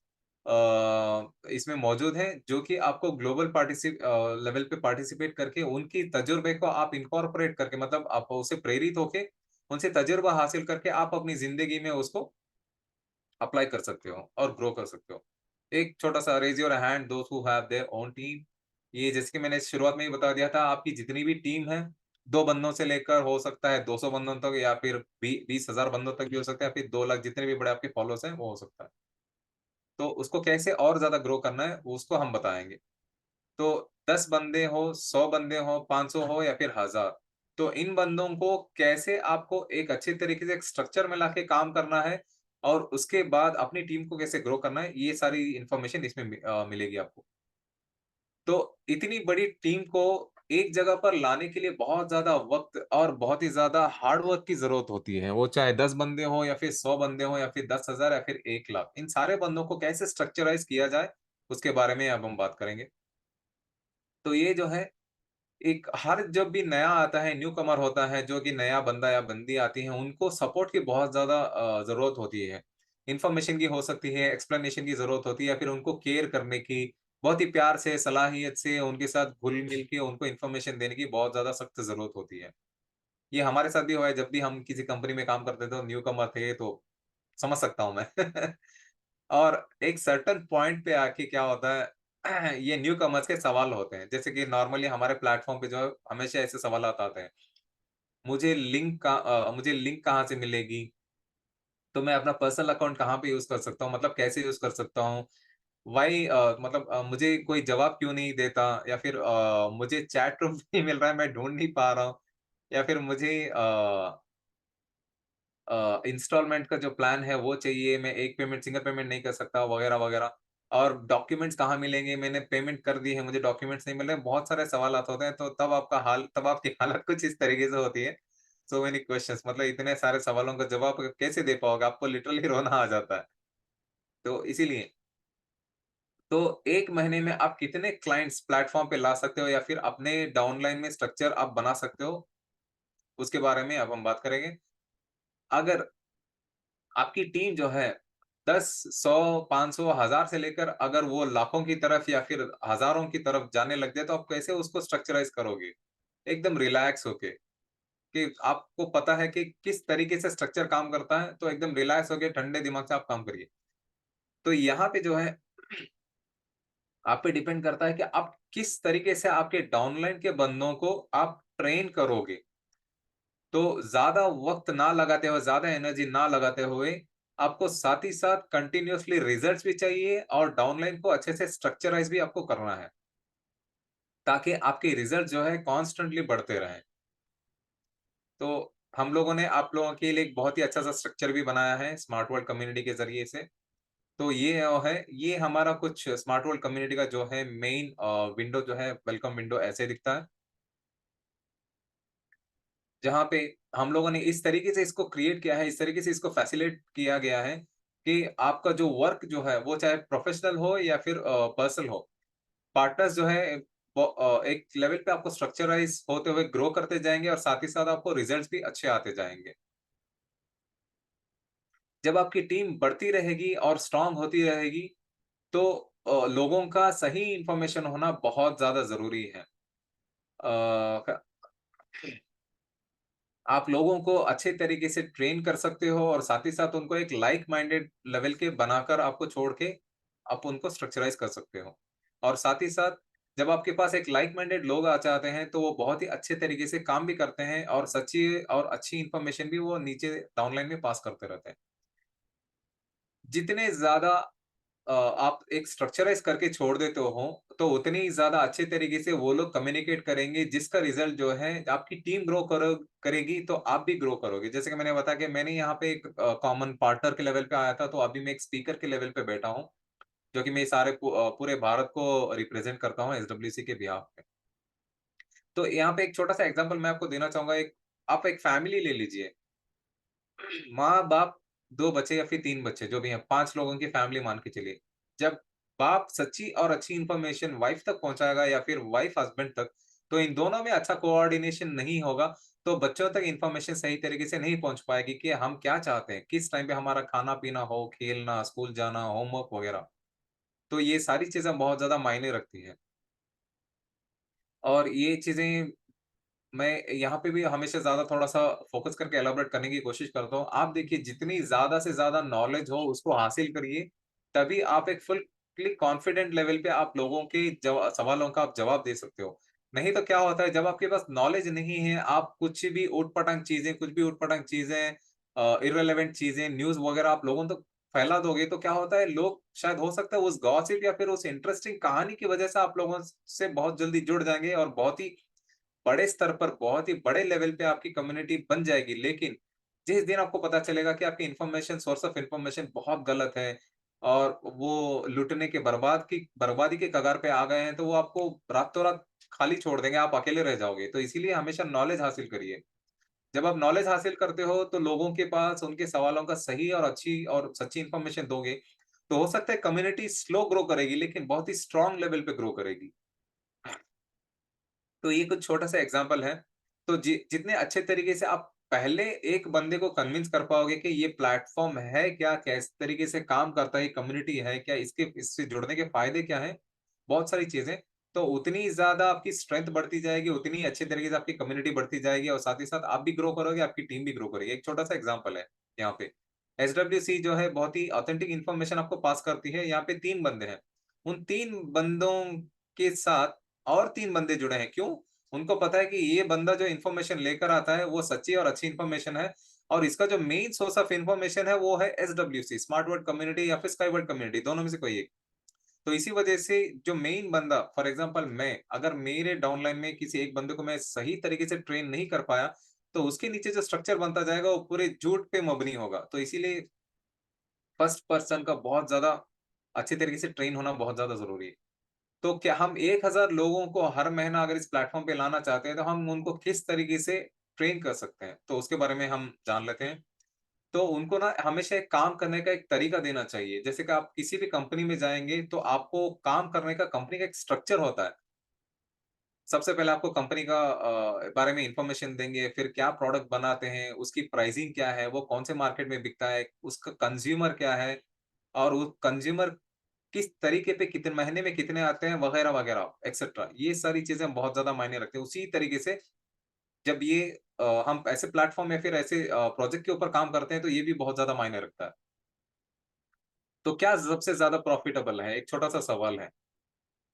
Speaker 1: इसमें मौजूद हैं जो कि आपको ग्लोबल लेवल पे पार्टिसिपेट करके उनकी तजुर्बे को आप इनकॉर्पोरेट करके मतलब आप उससे प्रेरित होके उनसे तजुर्बा हासिल करके आप अपनी ज़िंदगी में उसको अप्लाई कर सकते हो और ग्रो कर सकते हो। एक छोटा-सा raise your hand those who have their own team. ये जैसे कि मैंने शुरुआत में ही बता दिया था, आपकी जितनी भी टीम है, 2 बंदों से लेकर हो सकता है 200 बंदों तक या फिर 20,000 बंदों तक भी हो सकता है, या फिर 2 लाख जितने भी बड़े आपके फॉलोअर्स हैं, वो हो सकता है। तो उसको कैसे और ज़्यादा ग्रो करना है, उसको हम बताएँगे। तो 10 बंदे हो, 100 बंदे हो, 500 हो या फिर 1000, तो इन बंदों को कैसे आपको एक अच्छे तरीके से एक स्ट्रक्चर में लाके काम करना है और उसके बाद अपनी टीम को कैसे ग्रो करना है, ये सारी इन्फॉर्मेशन इसमें मिलेगी आपको। तो इतनी बड़ी टीम को एक जगह पर लाने के लिए बहुत ज़्यादा वक़्त और बहुत ही ज़्यादा हार्ड वर्क की ज़रूरत होती है। वो चाहे 10 बंदे हों या फिर 100 बंदे हों या फिर 10,000 या फिर 1 लाख। इन सारे बंदों को कैसे स्ट्रक्चराइज़ किया जाए, उसके बारे में अब हम बात करेंगे। तो ये जो है एक हर जब भी नया आता है, न्यू कमर होता है, जो कि नया बंदा या बंदी आती है, उनको सपोर्ट की बहुत ज़्यादा ज़रूरत होती है। इन्फॉर्मेशन की हो सकती है, एक्सप्लेनेशन की ज़रूरत होती है या फिर उनको केयर करने की, बहुत ही प्यार से, सलाहियत से उनके साथ घुल-मिल के उनको इन्फॉर्मेशन देने की बहुत ज़्यादा सख्त ज़रूरत होती है। ये हमारे साथ भी हुआ है, जब भी हम किसी कंपनी में काम करते थे, तो न्यू कमर थे, तो समझ सकता हूँ मैं। और एक सर्टेन पॉइंट पे आके क्या होता है, ये न्यू कमर्स के सवाल होते हैं। जैसे कि नॉर्मली हमारे प्लेटफ़ॉर्म पे जो है हमेशा ऐसे सवालात आते हैं। मुझे लिंक कहाँ से मिलेगी? तो मैं अपना पर्सनल अकाउंट कहाँ पे यूज़ कर सकता हूँ? मतलब कैसे यूज़ कर सकता हूँ? मुझे कोई जवाब क्यों नहीं देता? या फिर मुझे चैट रूम नहीं मिल रहा है, मैं ढूँढ नहीं पा रहा हूँ। या फिर मुझे इंस्टॉलमेंट का जो प्लान है वो चाहिए, मैं एक पेमेंट सिंगल पेमेंट नहीं कर सकता वगैरह, वगैरह। और डॉक्यूमेंट्स कहाँ मिलेंगे? मैंने पेमेंट कर दी है, मुझे डॉक्यूमेंट्स नहीं मिल रहे हैं, बहुत सारे सवालात होते हैं, तो तब आपकी हालत कुछ इस तरीके से होती है। सो मेनी क्वेश्चन्स, मतलब इतने सारे सवालों का जवाब कैसे दे पाओगे? आपको लिटरली रोना आ जाता है। तो इसीलिए, तो 1 महीने में आप कितने क्लाइंट्स प्लेटफ़ॉर्म पे ला सकते हो या फिर अपने डाउनलाइन में स्ट्रक्चर आप बना सकते हो, उसके बारे में अब हम बात करेंगे। अगर आपकी टीम जो है 10, 100, 500, 1000 से लेकर अगर वो लाखों की तरफ या फिर हज़ारों की तरफ जाने लग जाए, तो आप कैसे उसको स्ट्रक्चराइज़ करोगे? एकदम रिलैक्स होके, कि आपको पता है कि किस तरीके से स्ट्रक्चर काम करता है, तो एकदम रिलैक्स होके ठंडे दिमाग से आप काम करिए। तो यहाँ पे जो है आप पे डिपेंड करता है कि आप किस तरीके से आपके डाउनलाइन के बंदों को आप ट्रेन करोगे। तो ज़्यादा वक़्त ना लगाते हुए, ज़्यादा एनर्जी ना लगाते हुए, आपको साथ ही साथ कंटीन्यूअसली रिज़ल्ट्स भी चाहिए और डाउनलाइन को अच्छे से स्ट्रक्चराइज़ भी आपको करना है, ताकि आपके रिज़ल्ट जो है कॉन्स्टेंटली बढ़ते रहें। तो हम लोगों ने आप लोगों के लिए एक बहुत ही अच्छा-सा स्ट्रक्चर भी बनाया है स्मार्ट वर्ल्ड कम्युनिटी के ज़रिए से। तो ये हमारा कुछ स्मार्ट वर्ल्ड कम्युनिटी का जो है मेन विंडो जो है, वेलकम विंडो ऐसे दिखता है। जहाँ पे हम लोगों ने इस तरीके से इसको क्रिएट किया है, इस तरीके से इसको फैसिलिटेट किया गया है कि आपका जो वर्क जो है, वो चाहे प्रोफ़ेशनल हो या फिर पर्सनल हो, पार्टनर्स जो है एक लेवल पे आपको स्ट्रक्चराइज़ होते हुए ग्रो करते जाएँगे और साथ ही साथ आपको रिज़ल्ट्स भी अच्छे आते जाएँगे। जब आपकी टीम बढ़ती रहेगी और स्ट्रॉन्ग होती रहेगी, तो लोगों का सही इन्फॉर्मेशन होना बहुत ज़्यादा ज़रूरी है। अ, क आप लोगों को अच्छे तरीके से ट्रेन कर सकते हो और साथ ही साथ उनको एक लाइक माइंडेड लेवल के बनाकर आपको छोड़ के आप उनको स्ट्रक्चराइज़ कर सकते हो। और साथ ही साथ जब आपके पास एक लाइक माइंडेड लोग आ जाते हैं, तो वो बहुत ही अच्छे तरीके से काम भी करते हैं और सच्ची और अच्छी इन्फॉर्मेशन भी वो नीचे डाउनलाइन में पास करते रहते हैं। जितने ज़्यादा आप एक स्ट्रक्चराइज़ करके छोड़ देते हो, तो उतनी ही ज़्यादा अच्छे तरीके से वो लोग कम्युनिकेट करेंगे, जिसका रिज़ल्ट जो है आपकी टीम करेगी, तो आप भी ग्रो करोगे। जैसे कि मैंने बताया कि मैंने यहाँ पे एक कॉमन पार्टनर के लेवल पे आया था, तो अभी मैं एक स्पीकर के लेवल पे बैठा हूँ, जो कि मैं पूरे भारत को रिप्रेज़ेंट करता हूँ एसडब्ल्यूसी के बिहाफ़ पे। तो यहाँ पे एक छोटा-सा एग्ज़ाम्पल मैं आपको देना चाहूँगा, आप एक फैमिली ले लीजिए। माँ-बाप, 2 बच्चे या फिर 3 बच्चे जो भी हैं, 5 लोगों की फैमिली मान के चलिए। जब बाप सच्ची और अच्छी इन्फॉर्मेशन वाइफ़ तक पहुँचाएगा या फिर वाइफ़ हस्बैंड तक, तो इन दोनों में अच्छा कोऑर्डिनेशन नहीं होगा, तो बच्चों तक इन्फॉर्मेशन सही तरीके से नहीं पहुँच पाएगी कि हम क्या चाहते हैं, किस टाइम पे हमारा खाना-पीना हो, खेलना, स्कूल जाना, होमवर्क वगैरह। तो ये सारी चीज़ें बहुत ज़्यादा मायने रखती हैं। और ये चीज़ें मैं यहाँ पे भी हमेशा ज़्यादा थोड़ा-सा फ़ोकस करके एलाबोरेट करने की कोशिश करता हूँ। आप देखिए, जितनी ज़्यादा से ज़्यादा नॉलेज हो उसको हासिल करिए, तभी आप एक फुल्ली कॉन्फिडेंट लेवल पे आप लोगों के सवालों का आप जवाब दे सकते हो। नहीं तो क्या होता है, जब आपके पास नॉलेज नहीं है, आप कुछ भी ऊट-पटांग चीज़ें, कुछ भी ऊट-पटांग चीज़ें, इर्रेलेवेंट चीज़ें, न्यूज़ वगैरह आप लोगों तक फैला दोगे, तो क्या होता है, लोग शायद हो सकता है उस गॉसिप या फिर उस इंटरेस्टिंग कहानी की वजह से आप लोगों से बहुत जल्दी जुड़ जाएँगे और बहुत ही बड़े स्तर पर, बहुत ही बड़े लेवल पे आपकी कम्युनिटी बन जाएगी। लेकिन जिस दिन आपको पता चलेगा कि आपकी इन्फॉर्मेशन, सोर्स ऑफ इन्फॉर्मेशन बहुत गलत है और वो लूटने के बर्बादी के कगार पे आ गए हैं, तो वो आपको रातों-रात खाली छोड़ देंगे, आप अकेले रह जाओगे। तो इसीलिए हमेशा नॉलेज हासिल करिए। जब आप नॉलेज हासिल करते हो, तो लोगों के पास उनके सवालों का सही और अच्छी और सच्ची इन्फॉर्मेशन दोगे, तो हो सकता है कम्युनिटी स्लो ग्रो करेगी, लेकिन बहुत ही स्ट्रॉन्ग लेवल पे ग्रो करेगी। तो ये कुछ छोटा-सा एग्ज़ाम्पल है। तो जितने अच्छे तरीके से आप पहले एक बंदे को कन्विंस कर पाओगे कि ये प्लेटफ़ॉर्म है क्या? किस तरीके से काम करता है? ये कम्युनिटी है क्या? इससे जुड़ने के फ़ायदे क्या हैं? बहुत सारी चीज़ें। तो उतनी ज़्यादा आपकी स्ट्रेंथ बढ़ती जाएगी, उतनी अच्छे तरीके से आपकी कम्युनिटी बढ़ती जाएगी और साथ ही साथ आप भी ग्रो करोगे, आपकी टीम भी ग्रो करेगी। एक छोटा-सा एग्ज़ाम्पल है यहाँ पे। एसडब्ल्यूसी जो है बहुत ही ऑथेंटिक इन्फॉर्मेशन आपको पास करती है। यहाँ पे 3 बंदे हैं। उन 3 बंदों के साथ और 3 बंदे जुड़े हैं। क्यों? उनको पता है कि ये बंदा जो इन्फॉर्मेशन लेकर आता है, वो सच्ची और अच्छी इन्फॉर्मेशन है और इसका जो मेन सोर्स ऑफ इन्फॉर्मेशन है, वो है एसडब्ल्यूसी, स्मार्ट वर्ल्ड कम्युनिटी या फिर स्काई वर्ल्ड कम्युनिटी, दोनों में से कोई एक। तो इसी वजह से जो मेन बंदा फॉर एग्ज़ाम्पल मैं, अगर मेरे डाउनलाइन में किसी एक बंदे को मैं सही तरीके से ट्रेन नहीं कर पाया, तो उसके नीचे जो स्ट्रक्चर बनता जाएगा, वो पूरे झूठ पे मबनी होगा। तो इसीलिए फर्स्ट पर्सन का बहुत ज़्यादा अच्छे तरीके से ट्रेन होना बहुत ज़्यादा ज़रूरी है। तो क्या हम 1000 लोगों को हर महीना अगर इस प्लेटफ़ॉर्म पे लाना चाहते हैं, तो हम उनको किस तरीके से ट्रेन कर सकते हैं? तो उसके बारे में हम जान लेते हैं। तो उनको ना हमेशा एक काम करने का एक तरीका देना चाहिए। जैसे कि आप किसी भी कंपनी में जाएँगे, तो आपको काम करने का कंपनी का एक स्ट्रक्चर होता है। सबसे पहले आपको कंपनी का बारे में इन्फॉर्मेशन देंगे, फिर क्या प्रोडक्ट बनाते हैं, उसकी प्राइसिंग क्या है, वो कौन से मार्केट में बिकता है, उसका कंज्यूमर क्या है और वो कंज्यूमर किस तरीके पे कितने महीने में कितने आते हैं वगैरह-वगैरह एक्सेट्रा। ये सारी चीज़ें बहुत ज़्यादा मायने रखती हैं। उसी तरीके से जब ये हम ऐसे प्लेटफ़ॉर्म या फिर ऐसे प्रोजेक्ट के ऊपर काम करते हैं, तो ये भी बहुत ज़्यादा मायने रखता है। तो क्या सबसे ज़्यादा प्रॉफ़िटेबल है? एक छोटा-सा सवाल है।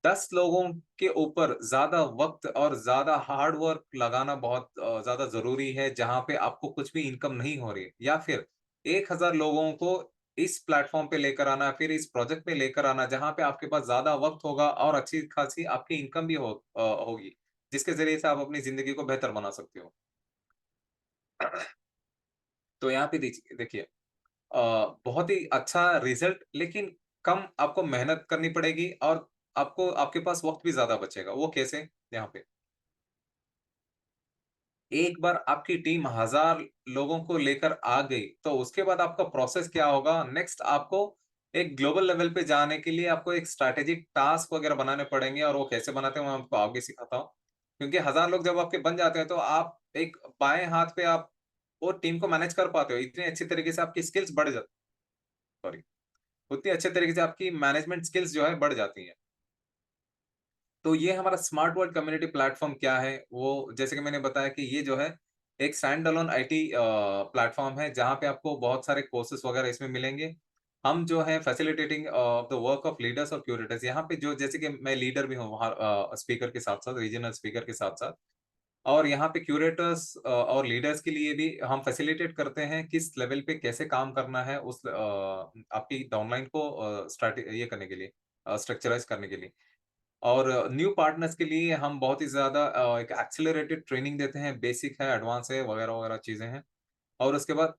Speaker 1: 10 लोगों के ऊपर ज़्यादा वक़्त और ज़्यादा हार्ड वर्क लगाना बहुत ज़्यादा ज़रूरी है, जहाँ पे आपको कुछ भी इनकम नहीं हो रही है। या फिर 1000 लोगों को इस प्लेटफ़ॉर्म पे लेकर आना, फिर इस प्रोजेक्ट पे लेकर आना, जहाँ पे आपके पास ज़्यादा वक़्त होगा और अच्छी-खासी आपकी इनकम भी होगी, जिसके ज़रिए से आप अपनी ज़िंदगी को बेहतर बना सकते हो। तो यहाँ पे देखिए बहुत ही अच्छा रिज़ल्ट लेकिन कम आपको मेहनत करनी पड़ेगी और आपको आपके पास वक़्त भी ज़्यादा बचेगा। वो कैसे? यहाँ पे एक बार आपकी टीम 1000 लोगों को लेकर आ गई, तो उसके बाद आपका प्रोसेस क्या होगा? नेक्स्ट आपको एक ग्लोबल लेवल पे जाने के लिए आपको एक स्ट्रैटेजिक टास्क वगैरह बनाने पड़ेंगे और वो कैसे बनाते हैं, मैं आपको आगे सिखाता हूँ। क्योंकि 1000 लोग जब आपके बन जाते हैं, तो आप एक बाएँ हाथ पे आप वो टीम को मैनेज कर पाते हो। इतने अच्छे तरीके से आपकी स्किल्स बढ़ जा सॉरी, उतनी अच्छे तरीके से आपकी मैनेजमेंट स्किल्स जो है बढ़ जाती हैं। तो ये हमारा स्मार्ट वर्ल्ड कम्युनिटी प्लेटफ़ॉर्म क्या है? वो जैसे कि मैंने बताया कि ये जो है एक स्टैंड अलोन आईटी प्लेटफ़ॉर्म है जहाँ पे आपको बहुत सारे कोर्सेज़ वगैरह इसमें मिलेंगे। हम जो है facilitating the work of leaders और क्यूरेटर्स यहाँ पे जो जैसे कि मैं लीडर भी हूँ वहाँ स्पीकर के साथ-साथ, रीजनल स्पीकर के साथ-साथ और यहाँ पे क्यूरेटर्स और लीडर्स के लिए भी हम फैसिलिटेट करते हैं किस लेवल पे कैसे काम करना है उस आपकी डाउनलाइन को ये करने के लिए स्ट्रक्चराइज़ करने के लिए। और न्यू पार्टनर्स के लिए हम बहुत ही ज़्यादा एक एक्सेलरेटेड ट्रेनिंग देते हैं, बेसिक है, एडवांस है, वगैरह-वगैरह चीज़ें हैं। और उसके बाद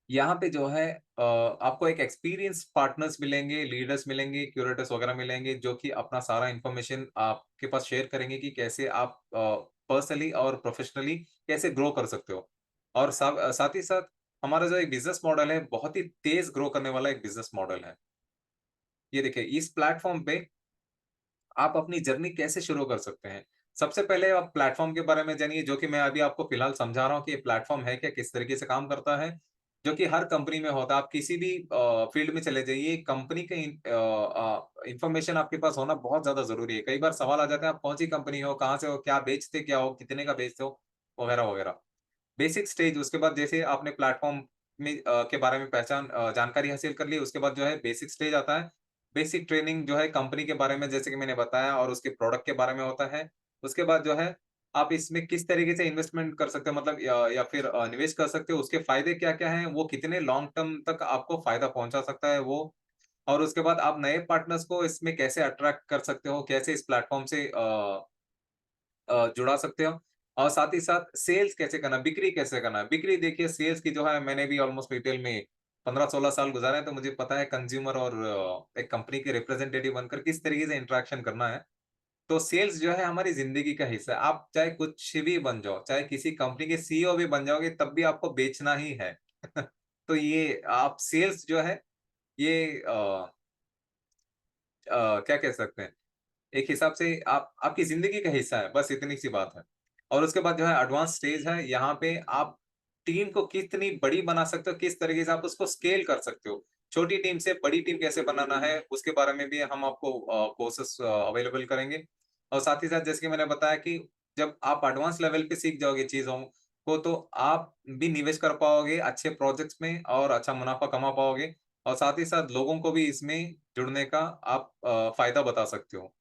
Speaker 1: यहाँ पे जो है आपको एक एक्सपीरियंस पार्टनर्स मिलेंगे, लीडर्स मिलेंगे, क्यूरेटर्स वगैरह मिलेंगे, जो कि अपना सारा इन्फॉर्मेशन आपके पास शेयर करेंगे कि कैसे आप पर्सनली और प्रोफेशनली कैसे ग्रो कर सकते हो। और साथ ही साथ हमारा जो एक बिज़नेस मॉडल है, बहुत ही तेज़ ग्रो करने वाला एक बिज़नेस मॉडल है। ये देखिए, इस प्लेटफ़ॉर्म पे आप अपनी जर्नी कैसे शुरू कर सकते हैं? सबसे पहले आप प्लेटफ़ॉर्म के बारे में जानिए, जो कि मैं अभी आपको फ़िलहाल समझा रहा हूँ कि ये प्लेटफ़ॉर्म है क्या, किस तरीके से काम करता है, जो कि हर कंपनी में होता है। आप किसी भी फ़ील्ड में चले जाइए, कंपनी का इन्फॉर्मेशन आपके पास होना बहुत ज़्यादा ज़रूरी है। कई बार सवाल आ जाता है, आप कौन-सी कंपनी हो, कहाँ से हो, क्या बेचते क्या हो, कितने का बेचते हो, वगैरह-वगैरह। बेसिक स्टेज उसके बाद जैसे आपने प्लेटफ़ॉर्म में के बारे में जानकारी हासिल कर ली, उसके बाद जो है बेसिक स्टेज आता है। बेसिक ट्रेनिंग जो है कंपनी के बारे में जैसे कि मैंने बताया और उसके प्रोडक्ट के बारे में होता है। उसके बाद जो है, आप इसमें किस तरीके से इन्वेस्टमेंट कर सकते हो मतलब या फिर निवेश कर सकते हो, उसके फ़ायदे क्या-क्या हैं, वो कितने लॉन्ग टर्म तक आपको फ़ायदा पहुँचा सकता है वो, और उसके बाद आप नए पार्टनर्स को इसमें कैसे अट्रैक्ट कर सकते हो, कैसे इस प्लेटफ़ॉर्म से जुड़ा सकते हो, और साथ ही साथ सेल्स कैसे करना, बिक्री कैसे करना। बिक्री देखिए सेल्स की जो है मैंने भी ऑलमोस्ट रिटेल में 15-16 साल गुज़ारे हैं, तो मुझे पता है कंज्यूमर और एक कंपनी के रिप्रेजेंटेटिव बनकर किस तरीके से इंटरैक्शन करना है। तो सेल्स जो है हमारी ज़िंदगी का हिस्सा है। आप चाहे कुछ भी बन जाओ, चाहे किसी कंपनी के सीईओ भी बन जाओगे तब भी आपको बेचना ही है। तो ये आप सेल्स जो है ये क्या कह सकते हैं, एक हिसाब से आप आपकी ज़िंदगी का हिस्सा है, बस इतनी सी बात है। और उसके बाद जो है एडवांस स्टेज है, यहाँ पे आप टीम को कितनी बड़ी बना सकते हो, किस तरीके से आप उसको स्केल कर सकते हो। छोटी टीम से बड़ी टीम कैसे बनाना है, उसके बारे में भी हम आपको कोर्सेस अवेलेबल करेंगे। और साथ ही साथ जैसे कि मैंने बताया कि जब आप एडवांस लेवल पे सीख जाओगे चीज़ों को, तो आप भी निवेश कर पाओगे अच्छे प्रोजेक्ट्स में और अच्छा मुनाफ़ा कमा पाओगे, और साथ ही साथ लोगों को भी इसमें जुड़ने का आप फ़ायदा बता सकते हो।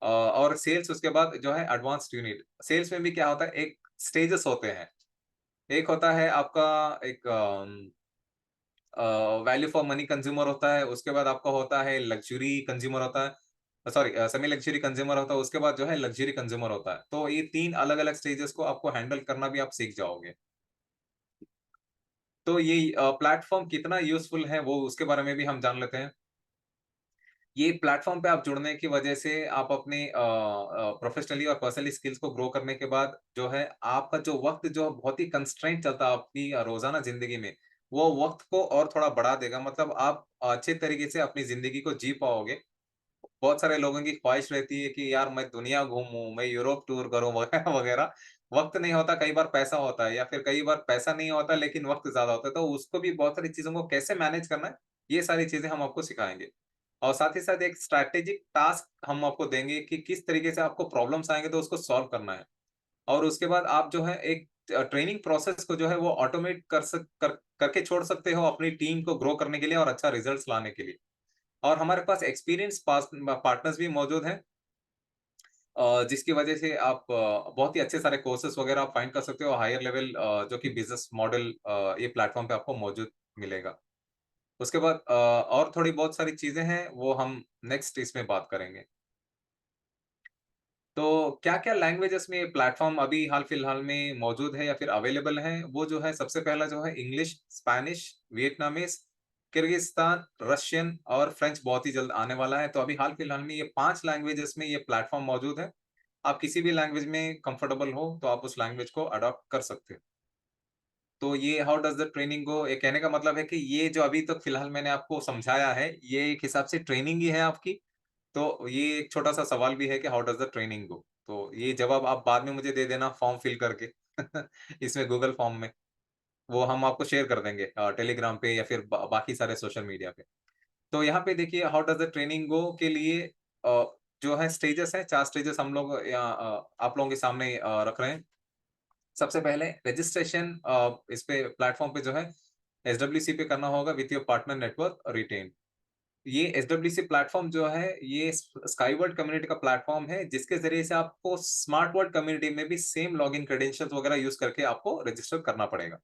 Speaker 1: और सेल्स उसके बाद जो है एडवांस्ड यूनिट। सेल्स में भी क्या होता है, एक स्टेजेस होते हैं। एक होता है आपका एक वैल्यू फॉर मनी कंज्यूमर होता है, उसके बाद आपका होता है लग्ज़री कंज्यूमर होता है, सॉरी सेमी लग्ज़री कंज्यूमर होता है, उसके बाद जो है लग्ज़री कंज्यूमर होता है। तो ये 3 अलग-अलग स्टेजेस को आपको हैंडल करना भी आप सीख जाओगे। तो ये प्लेटफ़ॉर्म कितना यूज़फुल है वो उसके बारे में भी हम जान लेते हैं। ये प्लेटफ़ॉर्म पे आप जुड़ने की वजह से आप अपने प्रोफ़ेशनली और पर्सनली स्किल्स को ग्रो करने के बाद जो है, आपका जो वक़्त जो बहुत ही कंस्ट्रेंट चलता है आपकी रोज़ाना ज़िंदगी में, वो वक़्त को और थोड़ा बढ़ा देगा। मतलब आप अच्छे तरीके से अपनी ज़िंदगी को जी पाओगे। बहुत सारे लोगों की ख्वाहिश रहती है कि यार मैं दुनिया घूमूँ, मैं यूरोप टूर करूँ वगैरह, वगैरह। वक़्त नहीं होता, कई बार पैसा होता है या फिर कई बार पैसा नहीं होता लेकिन वक़्त ज़्यादा होता है, तो उसको भी बहुत सारी चीज़ों को कैसे मैनेज करना है, ये सारी चीज़ें हम आपको सिखाएँगे। और साथ ही साथ एक स्ट्रैटेजिक टास्क हम आपको देंगे कि किस तरीके से आपको प्रॉब्लम्स आएँगे तो उसको सॉल्व करना है। और उसके बाद आप जो है एक ट्रेनिंग प्रोसेस को जो है वो ऑटोमेट करके छोड़ सकते हो अपनी टीम को ग्रो करने के लिए और अच्छा रिज़ल्ट्स लाने के लिए। और हमारे पास एक्सपीरियंस पार्टनर्स भी मौजूद हैं, जिसकी वजह से आप बहुत ही अच्छे सारे कोर्सेज़ वगैरह आप फाइंड कर सकते हो हायर लेवल, जो कि बिज़नेस मॉडल ये प्लेटफ़ॉर्म पे आपको मौजूद मिलेगा। उसके बाद और थोड़ी बहुत सारी चीज़ें हैं, वो हम नेक्स्ट इसमें बात करेंगे। तो क्या-क्या लैंग्वेजेज़ में ये प्लेटफ़ॉर्म अभी हाल-फिलहाल में मौजूद है या फिर अवेलेबल है, वो जो है सबसे पहला जो है English, Spanish, Vietnamese, Kyrgyzstan, Russian और फ्रेंच बहुत ही जल्द आने वाला है। तो अभी हाल-फिलहाल में ये 5 लैंग्वेजेज़ में ये प्लेटफ़ॉर्म मौजूद है। आप किसी भी लैंग्वेज में कंफर्टेबल हो, तो आप उस लैंग्वेज को अडॉप्ट कर सकते हो। तो ये हाउ डज़ द ट्रेनिंग गो, ये कहने का मतलब है कि ये जो अभी तक फिलहाल मैंने आपको समझाया है, ये एक हिसाब से ट्रेनिंग ही है आपकी। तो ये एक छोटा-सा सवाल भी है कि हाउ डज़ द ट्रेनिंग गो? तो ये जवाब आप बाद में मुझे दे देना फॉर्म फिल करके इसमें गूगल फॉर्म में। वो हम आपको शेयर कर देंगे टेलीग्राम पे या फिर बाकी सारे सोशल मीडिया पे। तो यहाँ पे देखिए हाउ डज़ द ट्रेनिंग गो के लिए जो है स्टेजेस हैं, 4 स्टेजेस हम लोग आप लोगों के सामने रख रहे हैं। सबसे पहले रजिस्ट्रेशन इस पे प्लेटफ़ॉर्म पे जो है एसडब्ल्यूसी पे करना होगा with your partner network retain. ये एसडब्ल्यूसी प्लेटफ़ॉर्म जो है, ये स्काई वर्ल्ड कम्युनिटी का प्लेटफ़ॉर्म है, जिसके ज़रिए से आपको स्मार्ट वर्ल्ड कम्युनिटी में भी सेम लॉगिन क्रेडेंशियल्स वगैरह यूज़ करके आपको रजिस्टर करना पड़ेगा।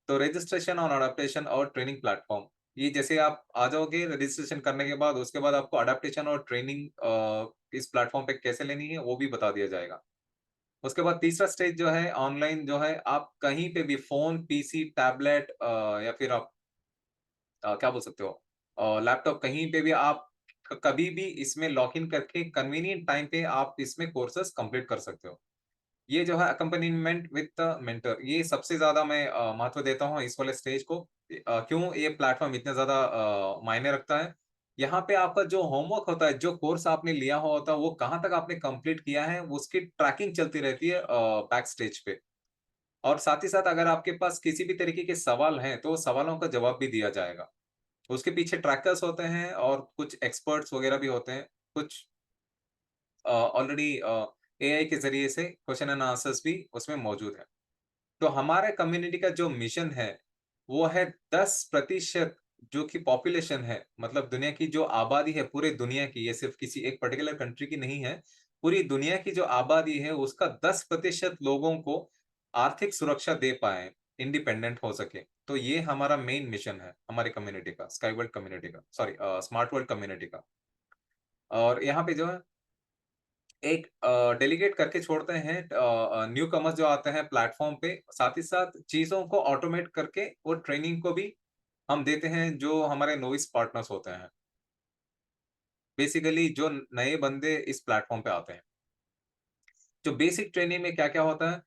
Speaker 1: तो रजिस्ट्रेशन और अडॉप्टेशन और ट्रेनिंग प्लेटफ़ॉर्म, ये जैसे आप आ जाओगे रजिस्ट्रेशन करने के बाद, उसके बाद आपको अडॉप्टेशन और ट्रेनिंग इस प्लेटफ़ॉर्म पे कैसे लेनी है, वो भी बता दिया जाएगा। उसके बाद तीसरा स्टेज जो है ऑनलाइन जो है, आप कहीं पे भी फ़ोन, पीसी, टैबलेट या फिर आप क्या बोल सकते हो लैपटॉप कहीं पे भी आप कभी भी इसमें लॉगिन करके कन्वीनिएंट टाइम पे आप इसमें कोर्सेज़ कंप्लीट कर सकते हो। ये जो है अकम्पनीमेंट विथ मेंटर, ये सबसे ज़्यादा मैं महत्व देता हूँ इस वाले स्टेज को। क्यों ये प्लेटफ़ॉर्म इतना ज़्यादा मायने रखता है? यहाँ पे आपका जो होमवर्क होता है, जो कोर्स आपने लिया हुआ होता है, वो कहाँ तक आपने कंप्लीट किया है, उसकी ट्रैकिंग चलती रहती है बैक स्टेज पे। और साथ ही साथ अगर आपके पास किसी भी तरीके के सवाल हैं, तो सवालों का जवाब भी दिया जाएगा। उसके पीछे ट्रैकर्स होते हैं और कुछ एक्सपर्ट्स वगैरह भी होते हैं। कुछ ऑलरेडी एआई के ज़रिए से क्वेश्चन एंड आंसर्स भी उसमें मौजूद है। तो हमारे कम्युनिटी का जो मिशन है, वो है 10% जो कि पॉपुलेशन है, मतलब दुनिया की जो आबादी है पूरे दुनिया की, ये सिर्फ़ किसी एक पर्टिकुलर कंट्री की नहीं है। पूरी दुनिया की जो आबादी है उसका 10% लोगों को आर्थिक सुरक्षा दे पाएँ, इंडिपेंडेंट हो सके। तो ये हमारा मेन मिशन है, हमारी कम्युनिटी का, स्काई वर्ल्ड कम्युनिटी का, सॉरी स्मार्ट वर्ल्ड कम्युनिटी का। और यहाँ पे जो है एक डेलीगेट करके छोड़ते हैं न्यू कमर्स जो आते हैं प्लेटफ़ॉर्म पे, साथ ही साथ चीज़ों को ऑटोमेट करके वो ट्रेनिंग को भी हम देते हैं जो हमारे नोविस पार्टनर्स होते हैं। बेसिकली जो नए बंदे इस प्लेटफ़ॉर्म पे आते हैं। जो बेसिक ट्रेनिंग में क्या-क्या होता है,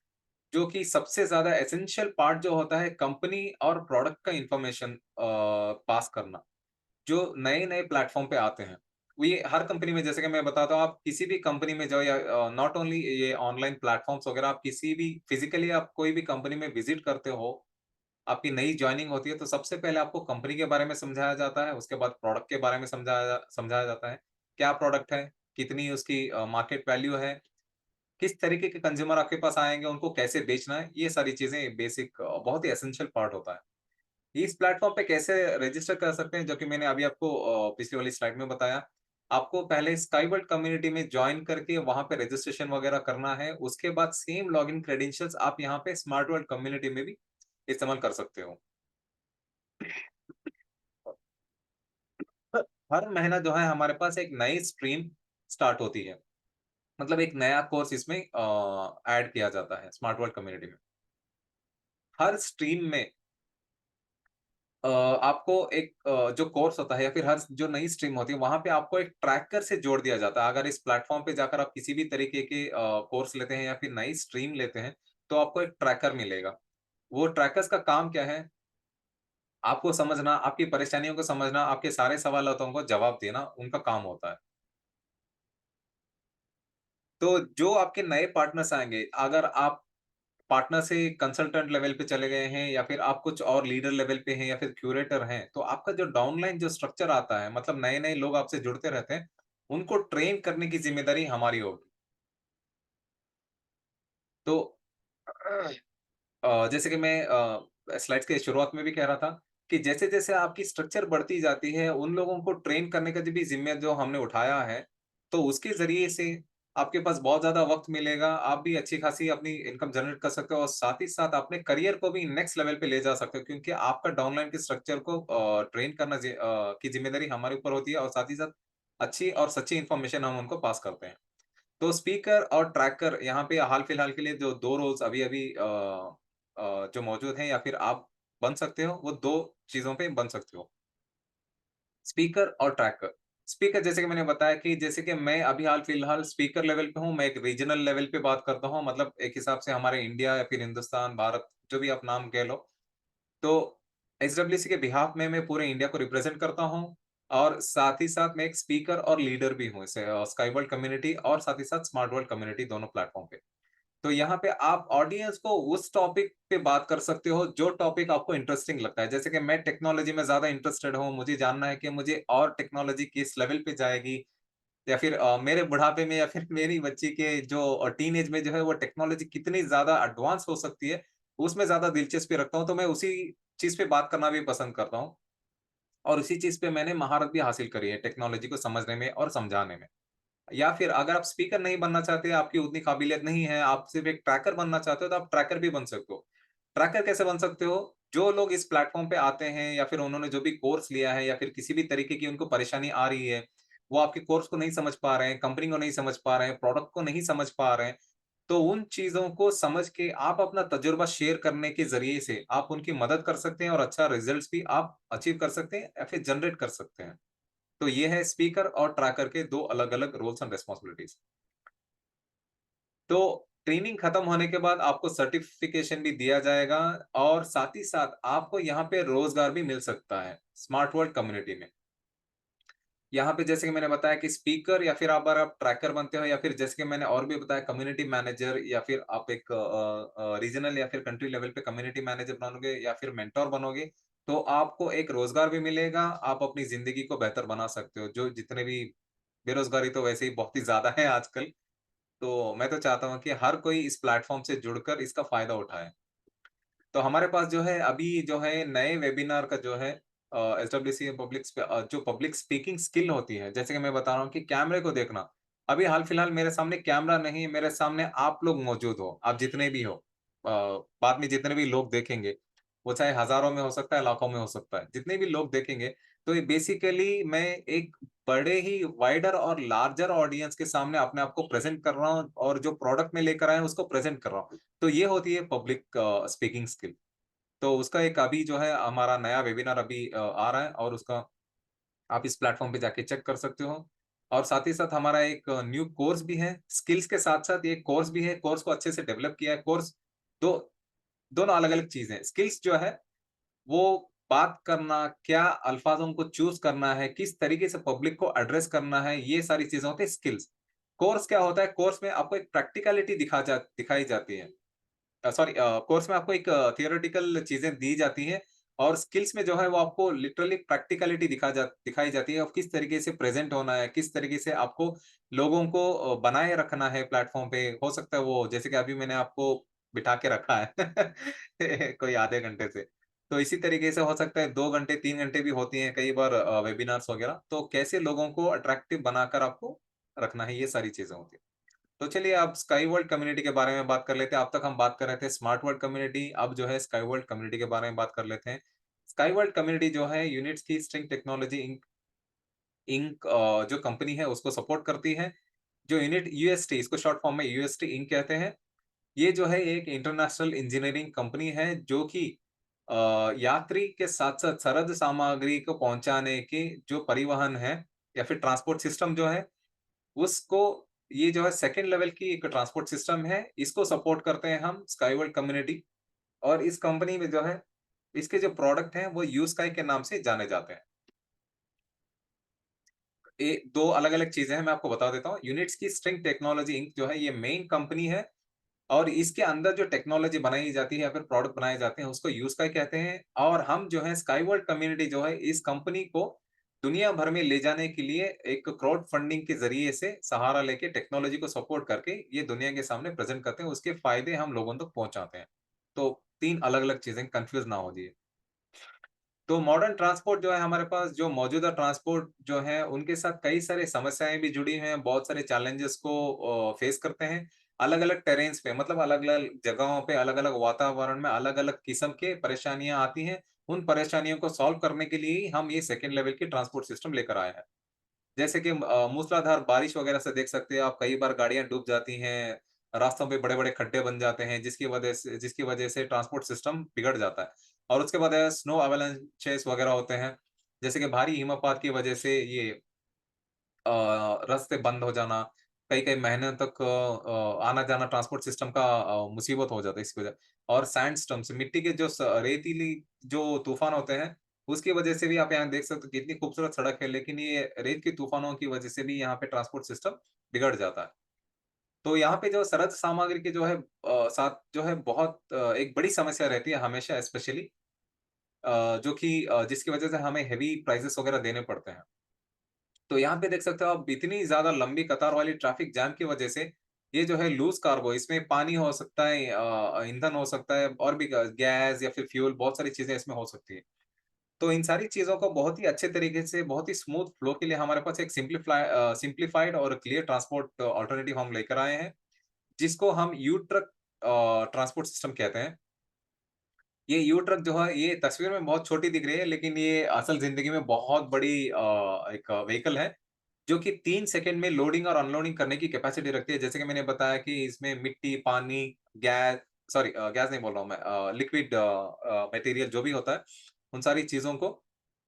Speaker 1: जो कि सबसे ज़्यादा एसेंशियल पार्ट जो होता है कंपनी और प्रोडक्ट का इन्फॉर्मेशन पास करना। जो नए-नए प्लेटफ़ॉर्म पे आते हैं, वो ये हर कंपनी में जैसे कि मैं बताता हूँ, आप किसी भी कंपनी में जाओ या नॉट ओनली ये ऑनलाइन प्लेटफ़ॉर्म्स वगैरह, आप किसी भी फिज़िकली आप कोई भी कंपनी में विज़िट करते हो, आपकी नई जॉइनिंग होती है, तो सबसे पहले आपको कंपनी के बारे में समझाया जाता है, उसके बाद प्रोडक्ट के बारे में समझाया जाता है। क्या प्रोडक्ट है? कितनी उसकी मार्केट वैल्यू है? किस तरीके के कंज़्यूमर आपके पास आएँगे, उनको कैसे बेचना है? ये सारी चीज़ें बेसिक बहुत ही एसेंशियल पार्ट होता है। इस प्लेटफ़ॉर्म पे कैसे रजिस्टर कर सकते हैं, जो कि मैंने अभी आपको पिछली वाली स्लाइड में बताया। आपको पहले स्काई वर्ल्ड कम्युनिटी में जॉइन करके वहाँ पे रजिस्ट्रेशन वगैरह करना है। उसके बाद सेम लॉगिन क्रेडेंशियल्स आप यहाँ पे स्मार्ट वर्ल्ड कम्युनिटी में भी इस्तेमाल कर सकते हो। हर महीना जो है हमारे पास एक नई स्ट्रीम स्टार्ट होती है। मतलब एक नया कोर्स इसमें ऐड किया जाता है स्मार्ट वर्ल्ड कम्युनिटी में। हर स्ट्रीम में आपको एक जो कोर्स होता है या फिर हर जो नई स्ट्रीम होती है, वहाँ पे आपको एक ट्रैकर से जोड़ दिया जाता है। अगर इस प्लेटफ़ॉर्म पे जाकर आप किसी भी तरीके के कोर्स लेते हैं या फिर नई स्ट्रीम लेते हैं, तो आपको एक ट्रैकर मिलेगा। वो ट्रैकर्स का काम क्या है? आपको समझना, आपकी परेशानियों को समझना, आपके सारे सवालातों को जवाब देना उनका काम होता है। तो जो आपके नए पार्टनर्स आएँगे, अगर आप पार्टनर से कंसल्टेंट लेवल पे चले गए हैं या फिर आप कुछ और लीडर लेवल पे हैं या फिर क्यूरेटर हैं, तो आपका जो डाउनलाइन जो स्ट्रक्चर आता है, मतलब नए-नए लोग आपसे जुड़ते रहते हैं, उनको ट्रेन करने की ज़िम्मेदारी हमारी होगी। तो जैसे कि मैं स्लाइड्स के शुरुआत में भी कह रहा था कि जैसे-जैसे आपकी स्ट्रक्चर बढ़ती जाती है, उन लोगों को ट्रेन करने का जो भी ज़िम्मा जो हमने उठाया है, तो उसके ज़रिए से आपके पास बहुत ज़्यादा वक़्त मिलेगा, आप भी अच्छी-खासी अपनी इनकम जनरेट कर सकते हो और साथ ही साथ अपने करियर को भी नेक्स्ट लेवल पे ले जा सकते हो क्योंकि आपका डाउनलाइन के स्ट्रक्चर को ट्रेन करना की ज़िम्मेदारी हमारे ऊपर होती है और साथ ही साथ अच्छी और सच्ची इन्फॉर्मेशन हम उनको पास करते हैं। तो स्पीकर और ट्रैकर यहाँ पे हाल-फिलहाल के लिए जो 2 रोल्स अभी-अभी जो मौजूद हैं या फिर आप बन सकते हो, वो 2 चीज़ों पे बन सकते हो, स्पीकर और ट्रैकर। स्पीकर जैसे कि मैंने बताया कि जैसे कि मैं अभी हाल-फिलहाल स्पीकर लेवल पे हूँ, मैं एक रीजनल लेवल पे बात करता हूँ, मतलब एक हिसाब से हमारे इंडिया या फिर हिंदुस्तान, भारत, जो भी आप नाम कह लो। तो एसडब्ल्यूसी के बिहाफ़ में मैं पूरे इंडिया को रिप्रेज़ेंट करता हूँ और साथ ही साथ मैं एक स्पीकर और लीडर भी हूँ इसे स्काई वर्ल्ड कम्युनिटी और साथ ही साथ स्मार्ट वर्ल्ड कम्युनिटी दोनों प्लेटफ़ॉर्म पे। तो यहाँ पे आप ऑडियंस को उस टॉपिक पे बात कर सकते हो, जो टॉपिक आपको इंटरेस्टिंग लगता है। जैसे कि मैं टेक्नोलॉजी में ज़्यादा इंटरेस्टेड हूँ, मुझे जानना है कि मुझे और टेक्नोलॉजी किस लेवल पे जाएगी या फिर मेरे बुढ़ापे में या फिर मेरी बच्ची के जो टीनेज में जो है वो टेक्नोलॉजी कितनी ज़्यादा एडवांस हो सकती है, उसमें ज़्यादा दिलचस्पी रखता हूँ, तो मैं उसी चीज़ पे बात करना भी पसंद करता हूँ और उसी चीज़ पे मैंने महारत भी हासिल करी है टेक्नोलॉजी को समझने में और समझाने में। या फिर अगर आप स्पीकर नहीं बनना चाहते, आपकी उतनी काबिलियत नहीं है, आप सिर्फ़ एक ट्रैकर बनना चाहते हो, तो आप ट्रैकर भी बन सकते हो। ट्रैकर कैसे बन सकते हो? जो लोग इस प्लेटफ़ॉर्म पे आते हैं या फिर उन्होंने जो भी कोर्स लिया है या फिर किसी भी तरीके की उनको परेशानी आ रही है, वो आपके कोर्स को नहीं समझ पा रहे हैं, कंपनी को नहीं समझ पा रहे हैं, प्रोडक्ट को नहीं समझ पा रहे हैं, तो उन चीज़ों को समझ के आप अपना तजुर्बा शेयर करने के ज़रिए से आप उनकी मदद कर सकते हैं और अच्छा रिज़ल्ट्स भी आप अचीव कर सकते हैं या फिर जनरेट कर सकते हैं। तो ये है स्पीकर और ट्रैकर के 2 अलग-अलग रोल्स एंड रिस्पॉन्सिबिलिटीज़। तो ट्रेनिंग खत्म होने के बाद आपको सर्टिफ़िकेशन भी दिया जाएगा और साथ ही साथ आपको यहाँ पे रोज़गार भी मिल सकता है, स्मार्ट वर्ल्ड कम्युनिटी में। यहाँ पे जैसे कि मैंने बताया कि स्पीकर या फिर अगर आप ट्रैकर बनते हो या फिर जैसे कि मैंने और भी बताया कम्युनिटी मैनेजर या फिर आप एक रीजनल या फिर कंट्री लेवल पे कम्युनिटी मैनेजर बनोगे या फिर मेंटर बनोगे, तो आपको एक रोज़गार भी मिलेगा, आप अपनी ज़िंदगी को बेहतर बना सकते हो। जो जितने भी बेरोज़गारी तो वैसे ही बहुत ही ज़्यादा है आजकल, तो मैं तो चाहता हूँ कि हर कोई इस प्लेटफ़ॉर्म से जुड़कर इसका फ़ायदा उठाए। तो हमारे पास जो है अभी जो है नए वेबिनार का जो है एसडब्ल्यूसी जो पब्लिक स्पीकिंग स्किल होती है, जैसे कि मैं बता रहा हूँ कि कैमरे को देखना। अभी हाल-फिलहाल मेरे सामने कैमरा नहीं, मेरे सामने आप लोग मौजूद हो, आप जितने भी हो। बाद में जितने भी लोग देखेंगे, वो चाहे हज़ारों में हो सकता है, लाखों में हो सकता है। जितने भी लोग देखेंगे, तो ये बेसिकली मैं एक बड़े ही वाइडर और लार्जर ऑडियंस के सामने अपने आप को प्रेज़ेंट कर रहा हूँ और जो प्रोडक्ट मैं लेकर आया हूँ, उसको प्रेज़ेंट कर रहा हूँ। तो ये होती है पब्लिक स्पीकिंग स्किल। तो उसका एक अभी जो है हमारा नया वेबिनार अभी आ रहा है और उसका आप इस प्लेटफ़ॉर्म पे जाके चेक कर सकते हो। और साथ ही साथ हमारा एक न्यू कोर्स भी है, स्किल्स के साथ-साथ ये कोर्स भी है, कोर्स को अच्छे से डेवलप किया है। कोर्स दो दोनों अलग-अलग चीज़ें हैं। स्किल्स जो है, वो बात करना, क्या अल्फ़ाज़ों को चूज़ करना है, किस तरीके से पब्लिक को एड्रेस करना है, ये सारी चीज़ें होती हैं स्किल्स। कोर्स क्या होता है, कोर्स में आपको एक प्रैक्टिकैलिटी दिखाई जाती है। कोर्स में आपको एक थियोरेटिकल चीज़ें दी जाती हैं और स्किल्स में जो है वो आपको लिटरली प्रैक्टिकैलिटी दिखाई जाती है और किस तरीके से प्रेज़ेंट होना है, किस तरीके से आपको लोगों को बनाए रखना है प्लेटफ़ॉर्म पे। हो सकता है वो जैसे कि अभी मैंने आपको बिठा के रखा है कोई आधे घंटे से। तो इसी तरीके से हो सकता है 2 घंटे, 3 घंटे भी होती हैं कई बार वेबिनार्स वगैरह। तो कैसे लोगों को अट्रैक्टिव बनाकर आपको रखना है, ये सारी चीज़ें होती हैं। तो चलिए अब स्काई वर्ल्ड कम्युनिटी के बारे में बात कर लेते हैं। अब तक हम बात कर रहे थे स्मार्ट वर्ल्ड कम्युनिटी, अब जो है स्काई वर्ल्ड कम्युनिटी के बारे में बात कर लेते हैं। स्काई वर्ल्ड कम्युनिटी जो है यूनिट्स की स्ट्रिंग टेक्नोलॉजी जो कंपनी है उसको सपोर्ट करती है। जो यूनिट यूएसटी इसको शॉर्ट फॉर्म में यूएसटी इंक कहते हैं। ये जो है एक इंटरनेशनल इंजीनियरिंग कंपनी है जो कि यात्री के साथ-साथ सरद सामग्री को पहुँचाने के जो परिवहन है या फिर ट्रांसपोर्ट सिस्टम जो है उसको ये जो है सेकंड लेवल की एक ट्रांसपोर्ट सिस्टम है, इसको सपोर्ट करते हैं हम स्काई वर्ल्ड कम्युनिटी और इस कंपनी में जो है, इसके जो प्रोडक्ट हैं वो यू स्काई के नाम से जाने जाते हैं। 2 अलग-अलग चीज़ें हैं, मैं आपको बता देता हूँ। यूनिट्स की स्ट्रिंग टेक्नोलॉजी इंक जो है ये मेन कंपनी है और इसके अंदर जो टेक्नोलॉजी बनाई जाती है या फिर प्रोडक्ट बनाए जाते हैं उसको यू स्काई कहते हैं और हम जो है स्काई वर्ल्ड कम्युनिटी जो है इस कंपनी को दुनिया भर में ले जाने के लिए एक क्राउड फंडिंग के ज़रिए से सहारा लेके टेक्नोलॉजी को सपोर्ट करके ये दुनिया के सामने प्रेज़ेंट करते हैं, उसके फ़ायदे हम लोगों तक पहुँचाते हैं। तो 3 अलग-अलग चीज़ें कन्फ्यूज़ ना हो जाइए। तो मॉडर्न ट्रांसपोर्ट जो है हमारे पास जो मौजूदा ट्रांसपोर्ट जो है उनके साथ कई सारी समस्याएँ भी जुड़ी हुई हैं, बहुत सारे चैलेंजेस को फेस करते हैं। अलग-अलग टेरेन्स पे मतलब अलग-अलग जगहों पे, अलग-अलग वातावरण में अलग-अलग किस्म के परेशानियाँ आती हैं। उन परेशानियों को सॉल्व करने के लिए ही हम ये सेकंड लेवल की ट्रांसपोर्ट सिस्टम लेकर आए हैं। जैसे कि मूसलाधार बारिश वगैरह से देख सकते हैं आप कई बार गाड़ियाँ डूब जाती हैं, रास्तों पे बड़े-बड़े खड्डे बन जाते हैं जिसकी वजह से ट्रांसपोर्ट सिस्टम बिगड़ जाता है। और उसके बाद स्नो अवेलेंचेस वगैरह होते हैं, जैसे कि भारी हिमपात की वजह से ये रास्ते बंद हो जाना, कई-कई महीनों तक आना-जाना ट्रांसपोर्ट सिस्टम का मुसीबत हो जाता है इसकी वजह और सैंडस्टॉर्म्स मिट्टी के जो रेतीली जो तूफ़ान होते हैं, उसकी वजह से भी आप यहाँ देख सकते हो कितनी खूबसूरत सड़क है, लेकिन ये रेत के तूफ़ानों की वजह से भी यहाँ पे ट्रांसपोर्ट सिस्टम बिगड़ जाता है। तो यहाँ पे जो सरद सामग्री की जो है साथ जो है बहुत एक बड़ी समस्या रहती है हमेशा स्पेशली जो कि जिसकी वजह से हमें हेवी प्राइसेस वगैरह देने पड़ते हैं। तो यहाँ पे देख सकते हो आप इतनी ज़्यादा लंबी कतार वाली ट्रैफिक जैम की वजह से, ये जो है लूज़ कार्गो इसमें पानी हो सकता है ईंधन हो सकता है और भी गैस या फिर फ्यूल बहुत सारी चीज़ें इसमें हो सकती है। तो इन सारी चीज़ों को बहुत ही अच्छे तरीके से, बहुत ही स्मूथ फ्लो के लिए हमारे पास एक सिम्प्लिफाइड और क्लियर ट्रांसपोर्ट अल्टरनेटिव हम लेकर आए हैं, जिसको हम यू ट्रक ट्रांसपोर्ट सिस्टम कहते हैं। ये यू ट्रक जो है ये तस्वीर में बहुत छोटी दिख रही है, लेकिन ये असल ज़िंदगी में बहुत बड़ी एक व्हीकल है, जो कि 3 सेकंड में लोडिंग और अनलोडिंग करने की कैपेसिटी रखती है। जैसे कि मैंने बताया कि इसमें मिट्टी, पानी, गैस गैस नहीं बोल रहा हूँ मैं लिक्विड मटेरियल जो भी होता है, उन सारी चीज़ों को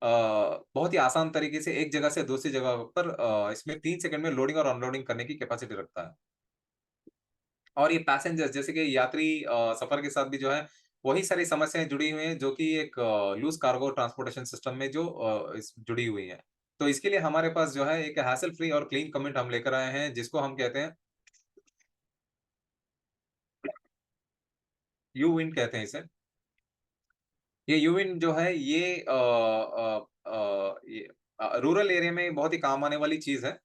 Speaker 1: बहुत ही आसान तरीके से एक जगह से दूसरी जगह पर इसमें 3 सेकंड में लोडिंग और अनलोडिंग करने की कैपेसिटी रखता है। और ये पैसेंजर्स जैसे कि यात्री सफ़र के साथ भी जो है, वही सारी समस्याएँ जुड़ी हुई हैं जो कि एक लूज़ कार्गो ट्रांसपोर्टेशन सिस्टम में जो इस जुड़ी हुई हैं। तो इसके लिए हमारे पास जो है एक हैसल फ्री और क्लीन कम्यूट हम लेकर आए हैं जिसको हम कहते हैं यू-विन कहते हैं इसे। ये यू-विन जो है ये रूरल एरिया में बहुत ही काम आने वाली चीज़ है।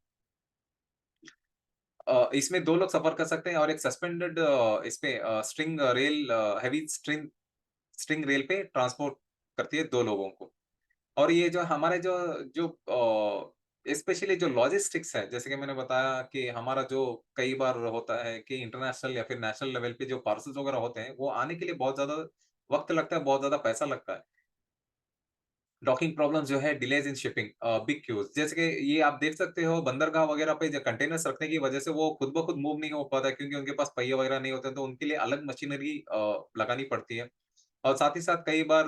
Speaker 1: इसमें 2 लोग सफ़र कर सकते हैं और एक सस्पेंडेड इसपे string rail heavy string string rail पे ट्रांसपोर्ट करती है 2 लोगों को। और ये जो हमारे जो जो स्पेशली जो लॉजिस्टिक्स है, जैसे कि मैंने बताया कि हमारा जो कई बार होता है कि इंटरनेशनल या फिर नेशनल लेवल पे जो पार्सल्स वगैरह होते हैं, वो आने के लिए बहुत ज़्यादा वक़्त लगता है, बहुत ज़्यादा पैसा लगता है। डॉकिंग प्रॉब्लम्स जो है, delays in shipping big queues जैसे कि ये आप देख सकते हो बंदरगाह वगैरह पे जो कंटेनर्स रखने की वजह से वो खुद ब खुद मूव नहीं हो पाता है क्योंकि उनके पास पहिए वगैरह नहीं होते हैं, तो उनके लिए अलग मशीनरी लगानी पड़ती है। और साथ ही साथ कई बार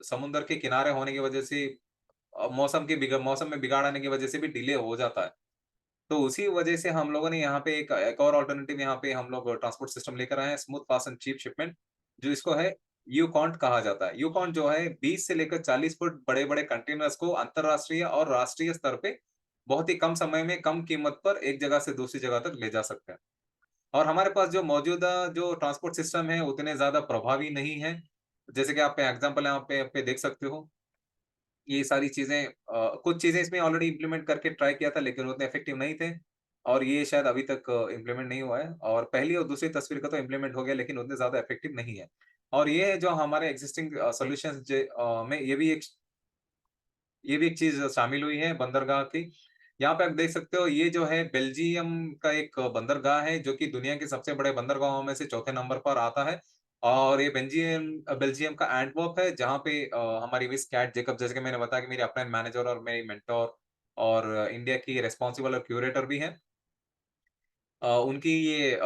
Speaker 1: समुद्र के किनारे होने की वजह से मौसम में बिगाड़ आने की वजह से भी डिले हो जाता है। तो उसी वजह से हम लोगों ने यहाँ पे एक और अल्टरनेटिव यहाँ पे हम लोग ट्रांसपोर्ट सिस्टम लेकर आए हैं, smooth fast and cheap shipment, जो इसको है यूकॉन्ट कहा जाता है। यूकॉन्ट जो है 20 से लेकर 40 फुट बड़े-बड़े कंटेनर्स को अंतर्राष्ट्रीय और राष्ट्रीय स्तर पे बहुत ही कम समय में, कम कीमत पर एक जगह से दूसरी जगह तक ले जा सकते हैं। और हमारे पास जो मौजूदा जो ट्रांसपोर्ट सिस्टम है, उतने ज़्यादा प्रभावी नहीं है। जैसे कि आप एग्ज़ाम्पल यहाँ पे देख सकते हो। ये सारी चीज़ें कुछ चीज़ें इसमें ऑलरेडी इम्प्लीमेंट करके ट्राई किया था लेकिन उतने इफेक्टिव नहीं थे और ये शायद अभी तक इम्प्लीमेंट नहीं हुआ है और पहली और दूसरी तस्वीर का तो इम्प्लीमेंट हो गया लेकिन उतने ज़्यादा इफेक्टिव नहीं है। और ये है जो हमारे एक्जिस्टिंग सॉल्यूशंस में ये भी एक चीज़ शामिल हुई है बंदरगाह की। यहाँ पे आप देख सकते हो ये जो है बेल्जियम का एक बंदरगाह है जो कि दुनिया के सबसे बड़े बंदरगाहों में से चौथे नंबर पर आता है। और ये बेल्जियम का एंटवर्प है जहाँ पे हमारी मिस कैट जेकब जैसे कि मैंने बताया कि मेरी अपलाइन मैनेजर और मेरी मेंटर और इंडिया की रिस्पॉन्सिबल और क्यूरेटर भी हैं। उनकी ये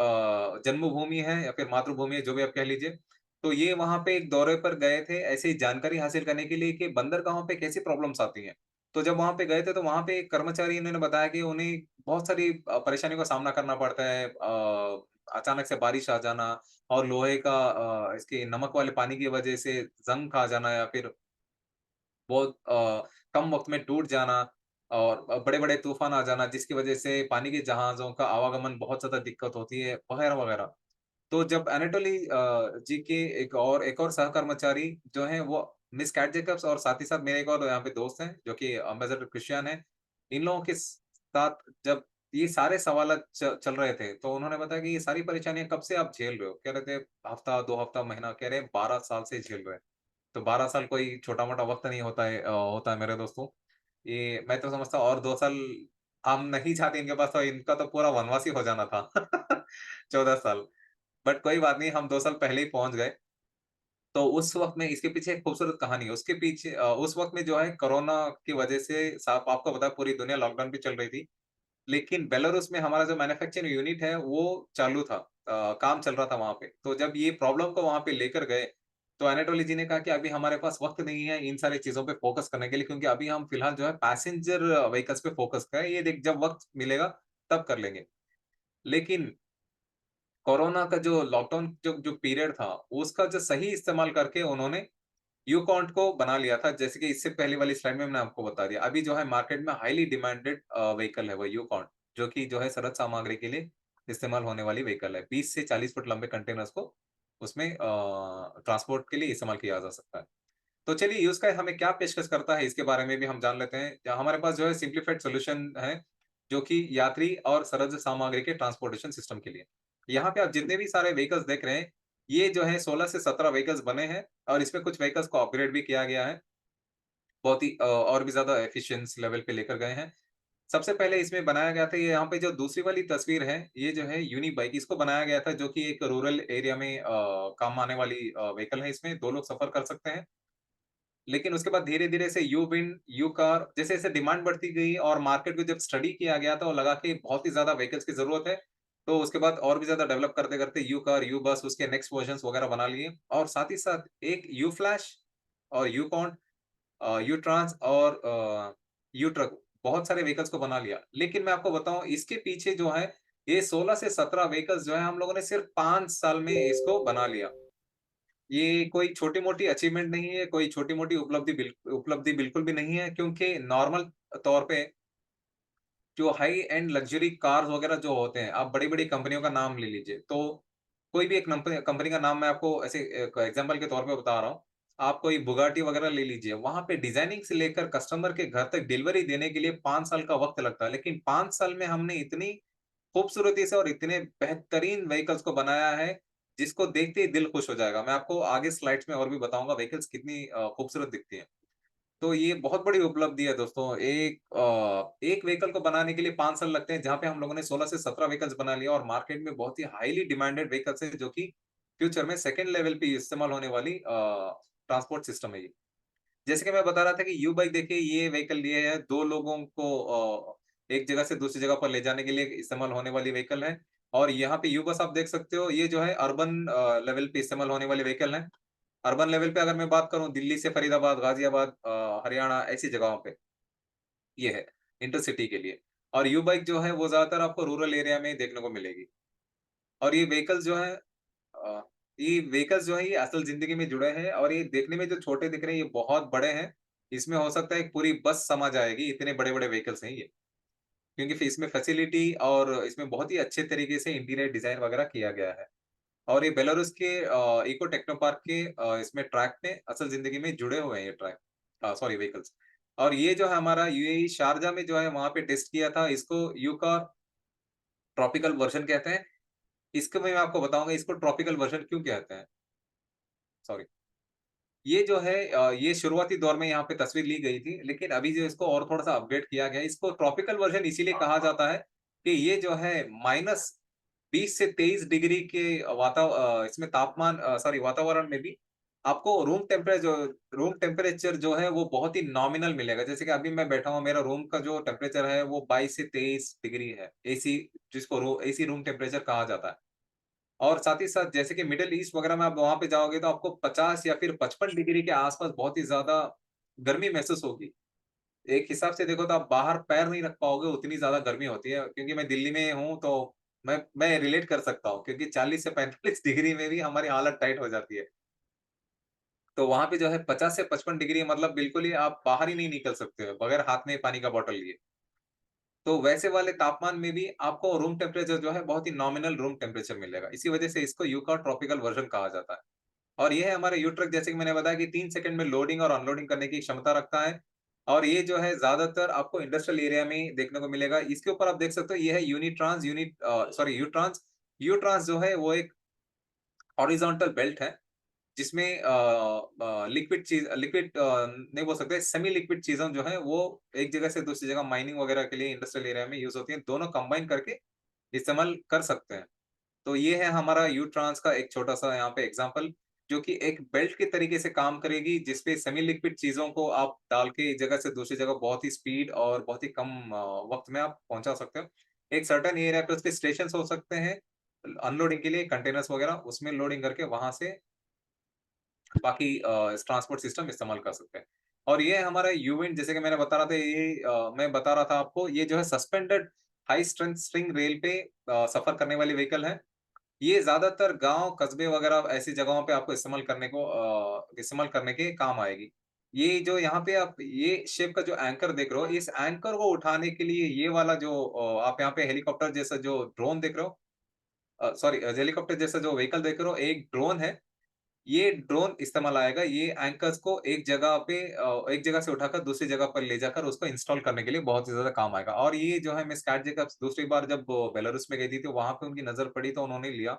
Speaker 1: जन्मभूमि है या फिर मातृभूमि है, जो भी आप कह लीजिए। तो ये वहाँ पे एक दौरे पर गए थे, ऐसे ही जानकारी हासिल करने के लिए कि बंदरगाहों पे कैसी प्रॉब्लम्स आती हैं। तो जब वहाँ पे गए थे, तो वहाँ पे एक कर्मचारी इन्होंने बताया कि उन्हें बहुत सारी परेशानियों का सामना करना पड़ता है। अचानक से बारिश आ जाना और लोहे का इसके नमक वाले पानी की वजह से ज़ंग खा जाना या फिर बहुत कम वक़्त में टूट जाना और बड़े-बड़े तूफ़ान आ जाना, जिसकी वज़ह से पानी के जहाज़ों का आवागमन बहुत ज़्यादा दिक्कत होती है, वगैरह-वगैरह। तो जब एनाटोली जी के एक और सहकर्मचारी जो हैं वो मिस कैट जेकब्स और साथ ही साथ मेरे एक और यहाँ पे दोस्त हैं, जो कि एम्बेसडर क्रिश्चियन हैं। इन लोगों के साथ जब ये सारे सवालात चल रहे थे, तो उन्होंने बताया कि ये सारी परेशानियाँ कब से आप झेल रहे हो? कह रहे थे हफ्ता, 2 हफ्ता, महीना, कह रहे हैं 12 साल से झेल रहे हैं। तो 12 साल कोई छोटा-मोटा वक़्त नहीं होता है मेरे दोस्तों। ये मैं तो समझता हूँ और 2 साल हम नहीं जाते इनके पास तो इनका तो पूरा वनवास ही हो जाना था। 14 साल। बट कोई बात नहीं हम 2 साल पहले ही पहुँच गए। तो उस वक़्त में इसके पीछे एक खूबसूरत कहानी है। उसके पीछे उस वक़्त में जो है कोरोना की वज़ह से साफ आपको पता है पूरी दुनिया लॉकडाउन पे चल रही थी। लेकिन बेलारूस में हमारा जो मैन्युफैक्चरिंग यूनिट है वो चालू था। काम चल रहा था वहाँ पे। तो जब ये प्रॉब्लम को वहाँ पे लेकर गए, तो अनाटोली जी ने कहा कि अभी हमारे पास वक़्त नहीं है इन सारी चीज़ों पे फ़ोकस करने के लिए क्योंकि अभी हम फिलहाल जो है पैसेंजर व्हीकल्स पे फ़ोकस करें। ये देख जब वक़्त मिलेगा तब कर लेंगे। लेकिन कोरोना का जो लॉकडाउन जो जो पीरियड था, उसका जो सही इस्तेमाल करके उन्होंने यूकॉन्ट को बना लिया था, जैसे कि इससे पहले वाली स्लाइड में मैंने आपको बता दिया। अभी जो है मार्केट में हाइली डिमांडेड व्हीकल है वो यूकॉन्ट, जो कि जो है सरद सामग्री के लिए इस्तेमाल होने वाली व्हीकल है। 20 से 40 फुट लंबे कंटेनर्स को उसमें ट्रांसपोर्ट के लिए इस्तेमाल किया जा सकता है। तो चलिए यूज़ का हमें क्या पेशकश करता है इसके बारे में भी हम जान लेते हैं। हमारे पास जो है सिम्प्लिफाइड सॉल्यूशन है, जो कि यात्री और सरल सामग्री के ट्रांसपोर्टेशन सिस्टम के लिए। यहाँ पे आप जितने भी सारे व्हीकल्स देख रहे हैं, ये जो है 16 से 17 व्हीकल्स बने हैं और इसमें कुछ व्हीकल्स को अपग्रेड भी किया गया है। बहुत ही और भी ज़्यादा एफिशिएंसी लेवल पे लेकर गए हैं। सबसे पहले इसमें बनाया गया था ये यहाँ पे जो दूसरी वाली तस्वीर है, ये जो है यूनी बाइक इसको बनाया गया था जो कि एक रूरल एरिया में काम आने वाली व्हीकल है इसमें 2 लोग सफ़र कर सकते हैं। लेकिन उसके बाद धीरे-धीरे से यू विन, यू कार जैसे-जैसे डिमांड बढ़ती गई और मार्केट को जब स्टडी किया गया तो लगा कि बहुत ही ज़्यादा व्हीकल्स की ज़रूरत है। तो उसके बाद और भी ज़्यादा डेवलप करते-करते यू कार, यू बस उसके नेक्स्ट वर्जन्स वगैरह बना लिए और साथ ही साथ एक यू फ्लैश और यू कॉन्ट यू ट्रांस और यू ट्रक बहुत सारे व्हीकल्स को बना लिया। लेकिन मैं आपको बताऊँ इसके पीछे जो है ये 16 से 17 व्हीकल्स जो है हम लोगों ने सिर्फ 5 साल में इसको बना लिया। ये कोई छोटी-मोटी अचीवमेंट नहीं है, कोई छोटी-मोटी उपलब्धि बिल्कुल भी नहीं है क्योंकि नॉर्मल तौर पे जो हाई एंड लग्ज़री कार्स वग़ैरह जो होते हैं, आप बड़ी-बड़ी कंपनियों का नाम ले लीजिए, तो कोई भी एक कंपनी का नाम मैं आपको ऐसे एक एग्ज़ाम्पल के तौर पे बता रहा हूँ। आप कोई बुगाटी वग़ैरह ले लीजिए, वहाँ पे डिज़ाइनिंग से लेकर कस्टमर के घर तक डिलीवरी देने के लिए 5 साल का वक़्त लगता है, लेकिन 5 साल में हमने इतनी खूबसूरती से और इतने बेहतरीन व्हीकल्स को बनाया है, जिसको देखते ही दिल खुश हो जाएगा। मैं आपको आगे स्लाइड्स में और भी बताऊँगा व्हीकल्स कितनी खूबसूरत दिखती हैं। तो ये बहुत बड़ी उपलब्धि है दोस्तों। एक व्हीकल को बनाने के लिए 5 साल लगते हैं, जहाँ पे हम लोगों ने 16 से 17 व्हीकल्स बना लिया और मार्केट में बहुत ही हाइली डिमांडेड व्हीकल्स है, जो कि फ्यूचर में सेकंड लेवल पे इस्तेमाल होने वाली ट्रांसपोर्ट सिस्टम है ये। जैसे कि मैं बता रहा था कि यू बाइक देखिए ये व्हीकल ये है 2 लोगों को एक जगह से दूसरी जगह पर ले जाने के लिए इस्तेमाल होने वाली व्हीकल है। और यहाँ पे यू बस आप देख सकते हो, ये जो है अर्बन लेवल पे इस्तेमाल होने वाली व्हीकल है। अर्बन लेवल पे अगर मैं बात करूँ दिल्ली से फरीदाबाद, गाज़ियाबाद हरियाणा ऐसी जगहों पे ये है, इंटरसिटी के लिए। और यू बाइक जो है वो ज़्यादातर आपको रूरल एरिया में देखने को मिलेगी। और ये व्हीकल्स जो है अ, ये व्हीकल्स जो है ये असल ज़िंदगी में जुड़े हैं और ये देखने में जो छोटे दिख रहे हैं ये बहुत बड़े हैं। इसमें हो सकता है एक पूरी बस समा जाएगी, इतने बड़े-बड़े व्हीकल्स हैं ये। क्योंकि फिर इसमें फैसिलिटी और इसमें बहुत ही अच्छे तरीके से इंटीरियर डिज़ाइन वगैरह किया गया है। और ये बेलारूस के इको टेक्नो पार्क के इसमें ट्रैक में असल ज़िंदगी में जुड़े हुए हैं ये ट्रैक सॉरी व्हीकल्स। और ये जो है हमारा यूएई शारजा में जो है वहाँ पे टेस्ट किया था, इसको यूका ट्रॉपिकल वर्ज़न कहते हैं। इसको मैं आपको बताऊँगा इसको ट्रॉपिकल वर्ज़न क्यों कहते हैं? सॉरी। ये जो है ये शुरुआती दौर में यहाँ पे तस्वीर ली गई थी, लेकिन अभी जो इसको और थोड़ा-सा अपग्रेड किया गया है। इसको ट्रॉपिकल वर्ज़न इसीलिए कहा जाता है कि ये जो है माइनस 20 से 23 डिग्री के इसमें तापमान सॉरी वातावरण में भी आपको रूम टेम्परेचर जो है वो बहुत ही नॉमिनल मिलेगा। जैसे कि अभी मैं बैठा हूँ, मेरा रूम का जो टेम्परेचर है वो 22 से 23 डिग्री है। एसी रूम टेम्परेचर कहा जाता है। और साथ ही साथ जैसे कि मिडल ईस्ट वगैरह में आप वहाँ पे जाओगे तो आपको 50 या फिर 55 डिग्री के आस-पास बहुत ही ज़्यादा गर्मी महसूस होगी। एक हिसाब से देखो तो आप बाहर पैर नहीं रख पाओगे, उतनी ज़्यादा गर्मी होती है। क्योंकि मैं दिल्ली में हूँ तो मैं रिलेट कर सकता हूँ, क्योंकि 40 से 45 डिग्री में भी हमारी हालत टाइट हो जाती है। तो वहाँ पे जो है 50 से 55 डिग्री मतलब बिल्कुल ही आप बाहर ही नहीं निकल सकते हो, बगैर हाथ में पानी का बॉटल लिए। तो वैसे वाले तापमान में भी आपको रूम टेम्परेचर जो है बहुत ही नॉमिनल रूम टेम्परेचर मिलेगा। इसी वजह से इसको यूका ट्रॉपिकल वर्ज़न कहा जाता है। और ये है हमारा यू ट्रक, जैसे कि मैंने बताया कि 3 सेकंड में लोडिंग और अनलोडिंग करने की क्षमता रखता है। और ये जो है ज़्यादातर आपको इंडस्ट्रियल एरिया में देखने को मिलेगा। इसके ऊपर आप देख सकते हो ये है यूट्रांस। यूट्रांस जो है वो एक हॉरिज़ॉन्टल बेल्ट है, जिसमें लिक्विड नहीं बोल सकते, सेमी लिक्विड चीज़ें जो हैं वो एक जगह से दूसरी जगह माइनिंग वगैरह के लिए इंडस्ट्रियल एरिया में यूज़ होती हैं। दोनों कंबाइन करके इस्तेमाल कर सकते हैं। तो ये है हमारा यू-ट्रांस का एक छोटा-सा यहाँ पे एग्ज़ाम्पल, जो कि एक बेल्ट के तरीके से काम करेगी, जिसपे सेमी लिक्विड चीज़ों को आप डाल के एक जगह से दूसरी जगह बहुत ही स्पीड और बहुत ही कम वक़्त में आप पहुँचा सकते हो। एक सर्टेन एरिया पे उसके स्टेशंस हो सकते हैं, अनलोडिंग के लिए कंटेनर्स वगैरह, उसमें लोडिंग करके वहाँ से बाकी ट्रांसपोर्ट सिस्टम इस्तेमाल कर सकते हैं। और ये हमारा यूविंड, जैसे कि मैंने बता रहा था मैं बता रहा था आपको, ये जो है suspended high strength string rail पे सफ़र करने वाली व्हीकल है। ये ज़्यादातर गाँव, कस्बे वगैरह ऐसी जगहों पे आपको इस्तेमाल करने के काम आएगी। ये जो यहाँ पे आप ये शेप का जो एंकर देख रहे हो, इस एंकर को उठाने के लिए ये वाला जो आप यहाँ पे हेलीकॉप्टर जैसा जो ड्रोन देख रहे हो, सॉरी हेलीकॉप्टर जैसा जो व्हीकल देख रहे हो, एक ड्रोन है। ये ड्रोन इस्तेमाल आएगा, ये एंकर्स को एक जगह से उठाकर दूसरी जगह पर ले जाकर उसको इंस्टॉल करने के लिए बहुत ही ज़्यादा काम आएगा। और ये जो है मिस कैट जेकब्स दूसरी बार जब बेलारूस में गई थी, तो वहाँ पे उनकी नज़र पड़ी तो उन्होंने लिया।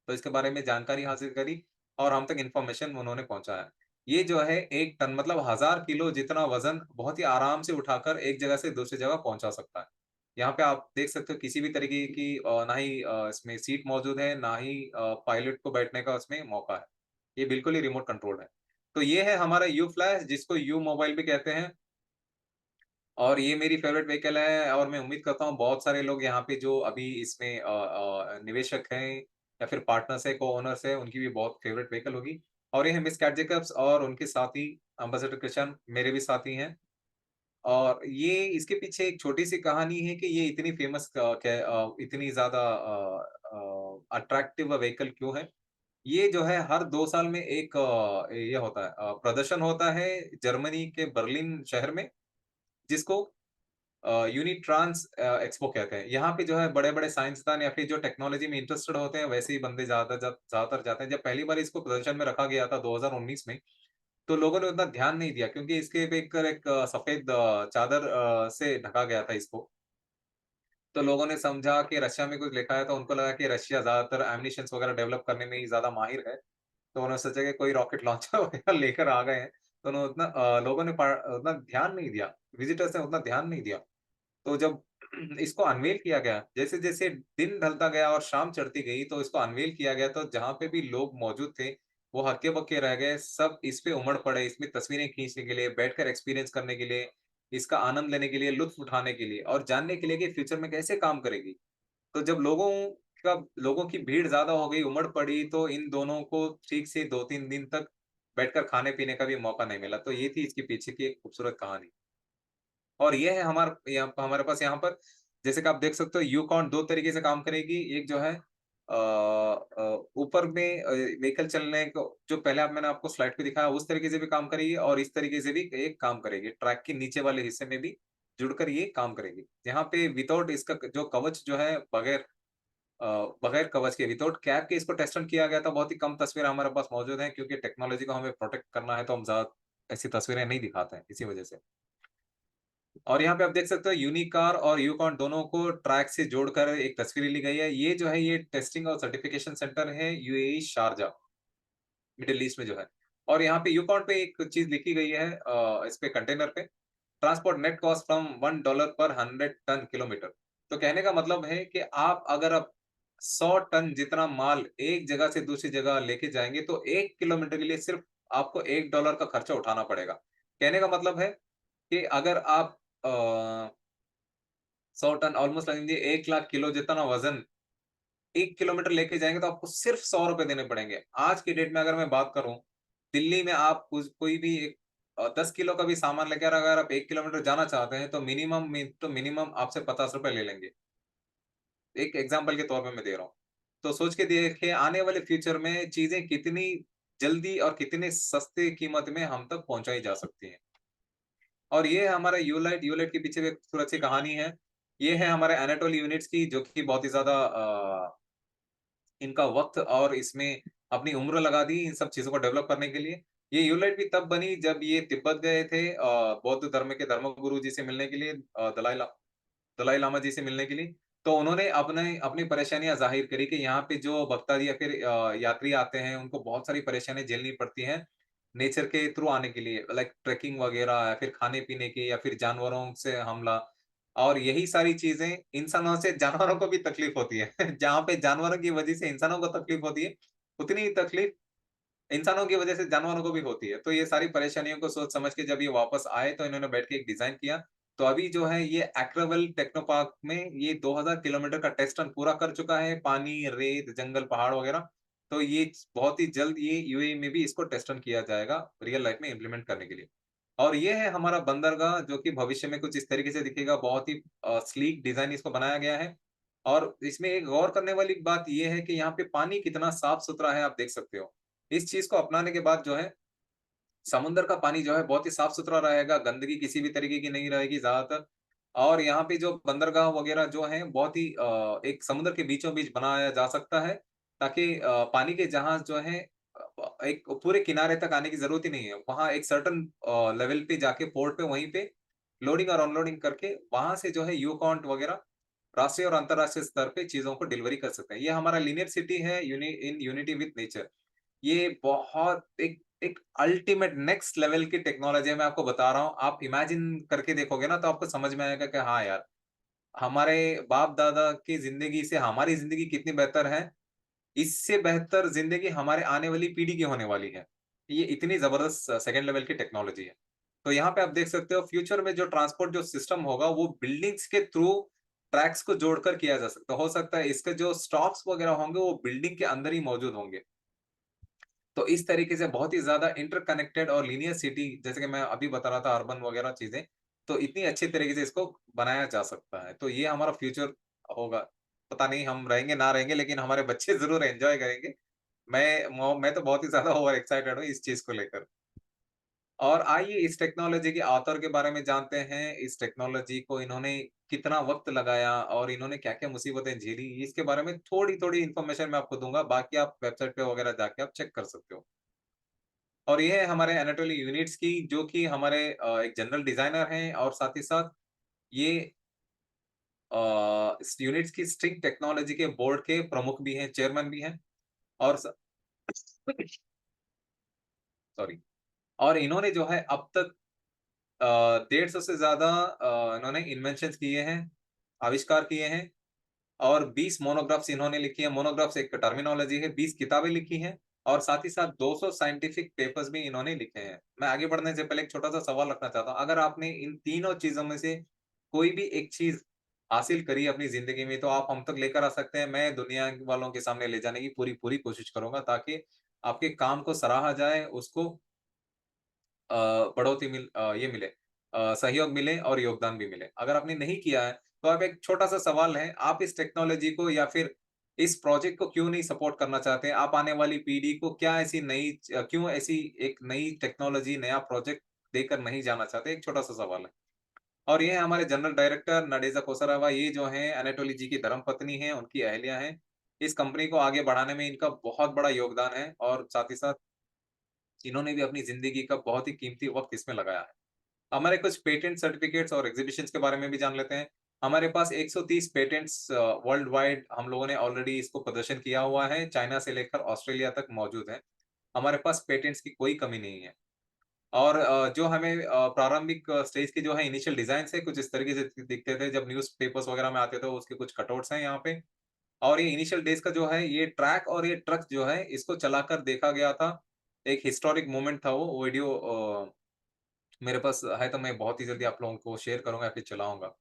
Speaker 1: तो इसके बारे में जानकारी हासिल करी और हम तक इन्फॉर्मेशन उन्होंने पहुँचाया। ये जो है 1 टन मतलब 1000 किलो जितना वज़न बहुत ही आराम से उठाकर एक जगह से दूसरी जगह पहुँचा सकता है। यहाँ पे आप देख सकते हो किसी भी तरीके की ना ही इसमें सीट मौजूद है, ना ही पायलट को बैठने का उसमें मौका है। ये बिल्कुल ही रिमोट कंट्रोल्ड है। तो ये है हमारा यू फ्लैश, जिसको यू मोबाइल भी कहते हैं। और ये मेरी फ़ेवरेट व्हीकल है और मैं उम्मीद करता हूँ बहुत सारे लोग यहाँ पे जो अभी इसमें निवेशक हैं या फिर पार्टनर्स हैं, को-ओनर्स हैं, उनकी भी बहुत फ़ेवरेट व्हीकल होगी। और ये है मिस कैट जेकब्स और उनके साथी एम्बेसडर कृष्ण मेरे भी साथी हैं। और ये इसके पीछे एक छोटी-सी कहानी है कि ये इतनी इतनी ज़्यादा अट्रैक्टिव व्हीकल क्यों है? ये जो है हर 2 साल में एक ये होता है प्रदर्शन होता है जर्मनी के बर्लिन शहर में, जिसको यूनिट्रांस एक्सपो कहते हैं। यहाँ पे जो है बड़े-बड़े साइंसदान या फिर जो टेक्नोलॉजी में इंटरेस्टेड होते हैं, वैसे ही बंदे ज़्यादातर जाते हैं। जब पहली बार इसको प्रदर्शन में रखा गया था 2019 में, तो लोगों ने उतना ध्यान नहीं दिया, क्योंकि इसके पे एक सफ़ेद चादर से ढका गया था इसको। तो लोगों ने समझा कि रशिया में कुछ लिखा है, तो उनको लगा कि रशिया ज़्यादातर एम्युनिशंस वगैरह डेवलप करने में ही ज़्यादा माहिर है। तो उन्होंने सोचा कि कोई रॉकेट लॉन्चर वगैरह लेकर आ गए हैं, तो उतना लोगों ने उतना ध्यान नहीं दिया, विजिटर्स ने उतना ध्यान नहीं दिया। तो जब इसको अनवेल किया गया, जैसे-जैसे दिन ढलता गया और शाम चढ़ती गई, तो इसको अनवेल किया गया, तो जहाँ पे भी लोग मौजूद थे, वो हक्के-बक्के रह गए, सब इस पे उमड़ पड़े, इसमें तस्वीरें खींचने के लिए, बैठकर एक्सपीरियंस करने के लिए, इसका आनंद लेने के लिए, लुत्फ़ उठाने के लिए और जानने के लिए कि फ्यूचर में कैसे काम करेगी। तो जब लोगों की भीड़ ज़्यादा हो गई, उमड़ पड़ी, तो इन दोनों को ठीक से 2-3 दिन तक बैठकर खाने-पीने का भी मौका नहीं मिला। तो ये थी इसके पीछे की एक खूबसूरत कहानी। और ये है हमारे पास यहाँ पर, जैसे कि आप देख सकते हो, यूकॉन 2 तरीके से काम करेगी। एक जो है ऊपर में व्हीकल चलने को, जो पहले मैंने आपको स्लाइड पे दिखाया, उस तरीके से भी काम करेगी और इस तरीके से भी एक काम करेगी। ट्रैक के नीचे वाले हिस्से में भी जुड़कर ये काम करेगी। यहाँ पे विथआउट इसका जो कवच जो है, अ, बगैर कवच के, विथआउट कैप के इसको टेस्ट रन किया गया था। बहुत ही कम तस्वीरें हमारे पास मौजूद हैं, क्योंकि टेक्नोलॉजी को हमें प्रोटेक्ट करना है, तो हम ज़्यादा ऐसी तस्वीरें नहीं दिखाते हैं, इसी वजह से। और यहाँ पे आप देख सकते हो, यूनिकार और यूकॉन दोनों को ट्रैक से जोड़कर एक तस्वीर ली गई है। ये जो है, ये टेस्टिंग और सर्टिफिकेशन सेंटर है यूएई शारजा, मिडल ईस्ट में जो है। और यहाँ पे यूकॉन पे एक चीज़ लिखी गई है, इस पे कंटेनर पे, ट्रांसपोर्ट नेट कॉस्ट फ्रॉम $1 पर 100 टन किलोमीटर। तो कहने का मतलब है कि आप 100 टन जितना माल एक जगह से दूसरी जगह लेके जाएँगे, तो 1 किलोमीटर के लिए सिर्फ आपको $1 का खर्चा उठाना पड़ेगा। कहने का मतलब है कि अगर आप अ 100 टन, ऑलमोस्ट समझिए 1 लाख किलो जितना वज़न 1 किलोमीटर लेके जाएँगे, तो आपको सिर्फ ₹100 देने पड़ेंगे। आज की डेट में अगर मैं बात करूँ, दिल्ली में आप कुछ कोई भी 10 किलो का भी सामान लेकर अगर आप 1 किलोमीटर जाना चाहते हैं, तो मिनिमम आपसे ₹50 ले लेंगे। एक एग्ज़ाम्पल के तौर पे मैं दे रहा हूँ। तो सोच के देखिए, आने वाले फ्यूचर में चीज़ें कितनी जल्दी और कितने सस्ते कीमत में हम तक पहुँचाई जा सकती हैं। और ये है हमारा यूलाइट के पीछे भी एक खूबसूरत सी कहानी है। ये है हमारे एनाटोल यूनिट्स की, जो कि बहुत ही ज़्यादा इनका वक़्त और इसमें अपनी उम्र लगा दी इन सब चीज़ों को डेवलप करने के लिए। ये यूलाइट भी तब बनी जब ये तिब्बत गए थे बौद्ध धर्म के धर्मगुरु जी से मिलने के लिए, दलाई लामा जी से मिलने के लिए। तो उन्होंने अपने अपनी परेशानियाँ ज़ाहिर करी कि यहाँ पे जो भक्तादी या फिर यात्री आते हैं, उनको बहुत सारी परेशानियाँ झेलनी पड़ती हैं, नेचर के थ्रू आने के लिए, लाइक ट्रेकिंग वगैरह या फिर खाने-पीने की या फिर जानवरों से हमला। और यही सारी चीज़ें इंसानों से जानवरों को भी तकलीफ होती है। जहाँ पे जानवरों की वजह से इंसानों को तकलीफ होती है, उतनी ही तकलीफ इंसानों की वजह से जानवरों को भी होती है। तो ये सारी परेशानियों को सोच समझ के जब ये वापस आए, तो इन्होंने बैठ के एक डिज़ाइन किया। तो अभी जो है, ये एक्रावेल टेक्नो पार्क में ये 2000 किलोमीटर का टेस्ट रन पूरा कर चुका है, पानी, रेत, जंगल, पहाड़ वगैरह। तो ये बहुत ही जल्द ये यूएई में भी इसको टेस्ट रन किया जाएगा, रियल लाइफ में इम्प्लीमेंट करने के लिए। और ये है हमारा बंदरगाह, जो कि भविष्य में कुछ इस तरीके से दिखेगा, बहुत ही स्लीक डिज़ाइन इसको बनाया गया है। और इसमें एक गौर करने वाली बात ये है कि यहाँ पे पानी कितना साफ-सुथरा है, आप देख सकते हो। इस चीज़ को अपनाने के बाद जो है, समुद्र का पानी जो है बहुत ही साफ-सुथरा रहेगा, गंदगी किसी भी तरीके की नहीं रहेगी ज़्यादातर। और यहाँ पे जो बंदरगाह वगैरह जो हैं, बहुत ही एक समुद्र के बीचों-बीच बनाया जा सकता है, ताकि पानी के जहाज़ जो हैं एक पूरे किनारे तक आने की ज़रूरत ही नहीं है। वहाँ एक सर्टेन लेवल पे जाके पोर्ट पे, वहीं पे लोडिंग और अनलोडिंग करके, वहाँ से जो है यूकॉन्ट वगैरह राष्ट्रीय और अंतर्राष्ट्रीय स्तर पे चीज़ों को डिलीवरी कर सकते हैं। ये हमारा लीनियर सिटी है, यूनिटी विथ नेचर। ये बहुत एक एक अल्टीमेट नेक्स्ट लेवल की टेक्नोलॉजी है, मैं आपको बता रहा हूँ। आप इमेजिन करके देखोगे ना, तो आपको समझ में आएगा कि हाँ यार, हमारे बाप-दादा की ज़िंदगी से हमारी ज़िंदगी कितनी बेहतर है। इससे बेहतर ज़िंदगी हमारे आने वाली पीढ़ी की होने वाली है। ये इतनी ज़बरदस्त सेकंड लेवल की टेक्नोलॉजी है। तो यहाँ पे आप देख सकते हो, फ्यूचर में जो ट्रांसपोर्ट जो सिस्टम होगा, वो बिल्डिंग्स के थ्रू ट्रैक्स को जोड़कर किया जा सकता है। हो सकता है इसके जो स्टॉप्स वगैरह होंगे, वो बिल्डिंग के अंदर ही मौजूद होंगे। तो इस तरीके से बहुत ही ज़्यादा इंटरकनेक्टेड और लीनियर सिटी, जैसे कि मैं अभी बता रहा था, अर्बन वगैरह चीज़ें, तो इतनी अच्छी तरीके से इसको बनाया जा सकता है। तो ये हमारा फ्यूचर होगा। पता नहीं हम रहेंगे ना रहेंगे, लेकिन हमारे बच्चे ज़रूर एन्जॉय करेंगे। मैं तो बहुत ही ज़्यादा ओवर एक्साइटेड हूँ इस चीज़ को लेकर। और आइए इस टेक्नोलॉजी के ऑथर के बारे में जानते हैं। इस टेक्नोलॉजी को इन्होंने कितना वक़्त लगाया और इन्होंने क्या-क्या मुसीबतें झेली, इसके बारे में थोड़ी-थोड़ी इन्फॉर्मेशन मैं आपको दूँगा। बाकी आप वेबसाइट पे वगैरह जाके आप चेक कर सकते हो। और ये है हमारे एनाटोली यूनिट्स की, जो कि हमारे एक जनरल डिज़ाइनर हैं और साथ ही साथ ये इस यूनिट्स की स्ट्रिंग टेक्नोलॉजी के बोर्ड के प्रमुख भी हैं, चेयरमैन भी हैं। और स सॉरी। और इन्होंने जो है अब तक 150 से ज़्यादा इन्होंने इन्वेंशन्स किए हैं, आविष्कार किए हैं और 20 मोनोग्राफ्स इन्होंने लिखी है। मोनोग्राफ्स एक टर्मिनोलॉजी है, 20 किताबें लिखी हैं और साथ ही साथ 200 साइंटिफिक पेपर्स भी इन्होंने लिखे हैं। मैं आगे बढ़ने से पहले एक छोटा-सा सवाल रखना चाहता हूँ, अगर आपने इन तीनों चीज़ों में से कोई भी एक चीज़ हासिल करी अपनी ज़िंदगी में, तो आप हम तक लेकर आ सकते हैं। मैं दुनिया वालों के सामने ले जाने की पूरी-पूरी कोशिश करूँगा ताकि आपके काम को सराहा जाए, उसको बढ़ोतरी ये मिले, सहयोग मिले और योगदान भी मिले। अगर आपने नहीं किया है, तो अब एक छोटा-सा सवाल है, आप इस टेक्नोलॉजी को या फिर इस प्रोजेक्ट को क्यों नहीं सपोर्ट करना चाहते हैं? आप आने वाली पीढ़ी को क्या ऐसी क्यों ऐसी एक नई टेक्नोलॉजी, नया प्रोजेक्ट देकर नहीं जाना चाहते? एक छोटा-सा सवाल है। और ये है हमारे जनरल डायरेक्टर नाडेजा कोसरावा, ये जो हैं अनाटोली जी की धर्मपत्नी हैं, उनकी अहलिया हैं। इस कंपनी को आगे बढ़ाने में इनका बहुत बड़ा योगदान है और साथ ही साथ इन्होंने भी अपनी ज़िंदगी का बहुत ही कीमती वक़्त इसमें लगाया है। हमारे कुछ पेटेंट सर्टिफ़िकेट्स और एक्ज़िबिशन्स के बारे में भी जान लेते हैं। हमारे पास 130 पेटेंट्स वर्ल्ड वाइड हम लोगों ने ऑलरेडी इसको प्रदर्शन किया हुआ है, चाइना से लेकर ऑस्ट्रेलिया तक मौजूद है। हमारे पास पेटेंट्स की कोई कमी नहीं है। और जो हमें प्रारंभिक स्टेज के जो है इनिशियल डिज़ाइन्स है, कुछ इस तरीके से दिखते थे जब न्यूज़पेपर्स वग़ैरह में आते थे, उसके कुछ कटआउट्स हैं यहाँ पे। और ये इनिशियल डेज़ का जो है ये ट्रैक और ये ट्रक जो है, इसको चलाकर देखा गया था। एक हिस्टोरिक मोमेंट था वो वीडियो मेरे पास है तो मैं बहुत ही जल्दी आप लोगों को शेयर करूँगा या फिर चलाऊँगा।